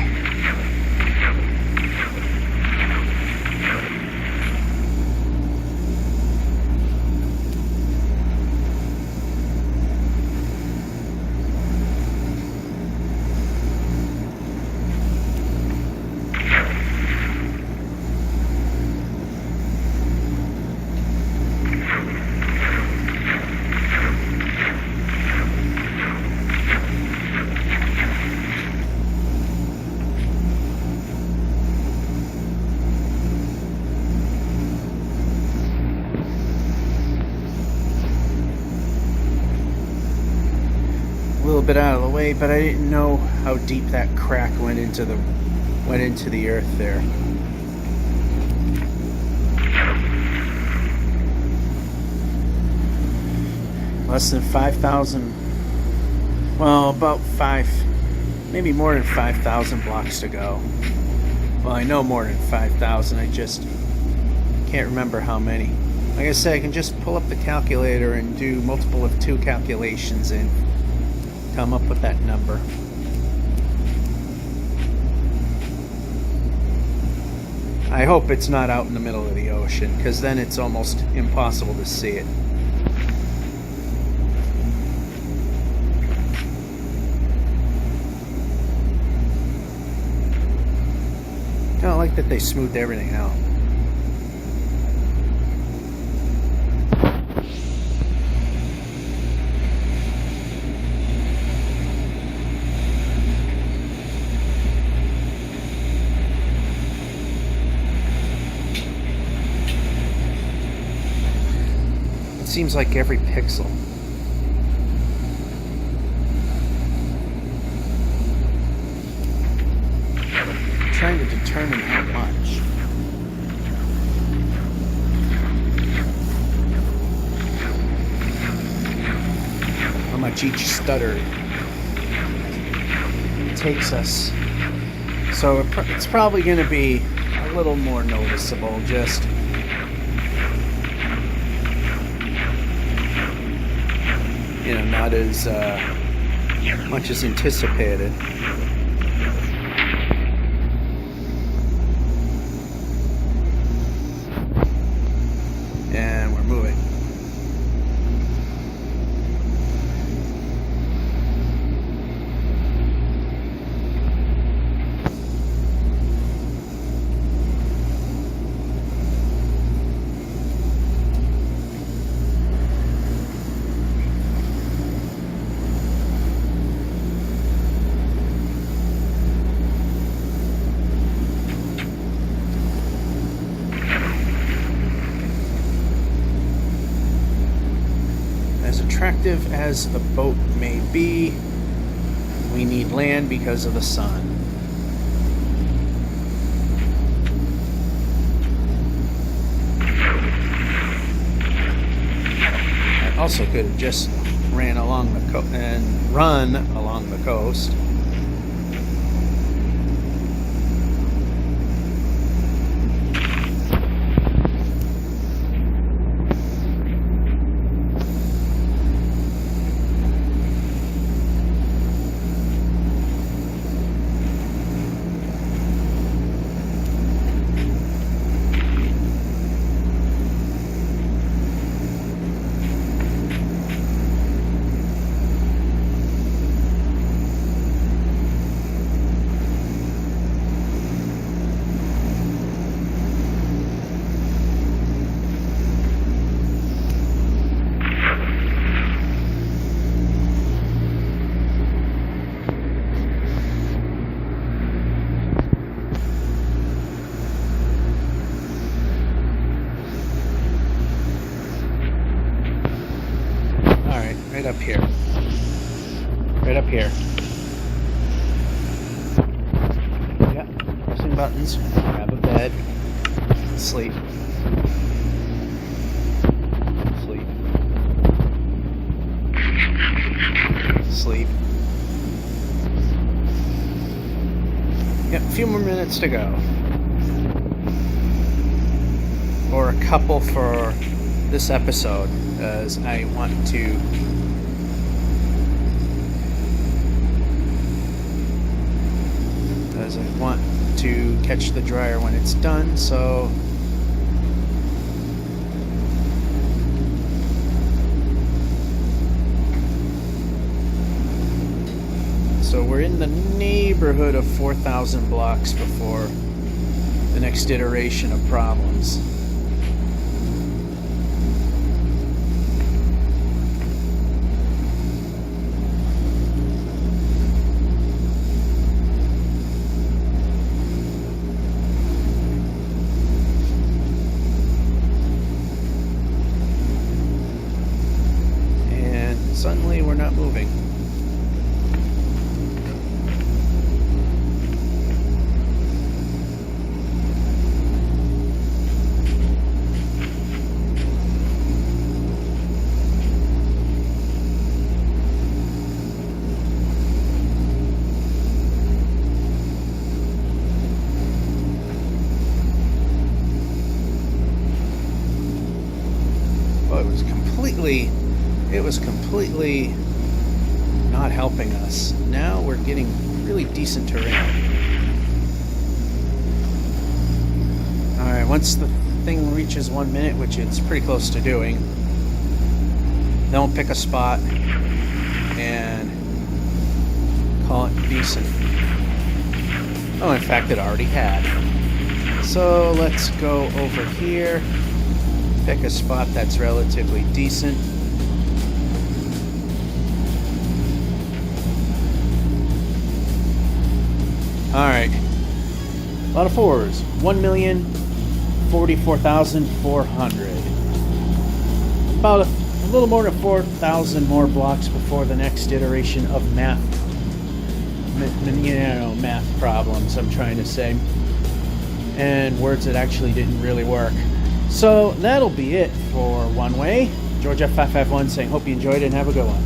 S2: bit out of the way, but I didn't know how deep that crack went into the earth there. Less than 5,000. Well, about maybe more than 5,000 blocks to go. Well, I know more than 5,000. I just can't remember how many. Like I said, I can just pull up the calculator and do multiple of 2 calculations and come up with that number. I hope it's not out in the middle of the ocean, because then it's almost impossible to see it. I don't like that they smoothed everything out. It seems like every pixel. Trying to determine how much. How much each stutter takes us. So it's probably going to be a little more noticeable, just not as much as anticipated. And we're moving. As attractive as the boat may be, we need land because of the sun. I also could have just ran along the run along the coast. Right up here. Right up here. Yeah, pressing buttons. Grab a bed. Sleep. Sleep. Sleep. Got a few more minutes to go. Or a couple for this episode, as I want to catch the dryer when it's done, so we're in the neighborhood of 4,000 blocks before the next iteration of problems. Suddenly we're not moving. completely not helping us. Now we're getting really decent terrain. Alright, once the thing reaches 1 minute, which it's pretty close to doing, then we'll pick a spot and call it decent. Oh, in fact, it already had. So let's go over here, pick a spot that's relatively decent. Alright, a lot of fours. 1,044,400. About a little more than 4,000 more blocks before the next iteration of math problems, I'm trying to say. And words that actually didn't really work. So that'll be it for One Way. George F551 saying, hope you enjoyed it and have a good one.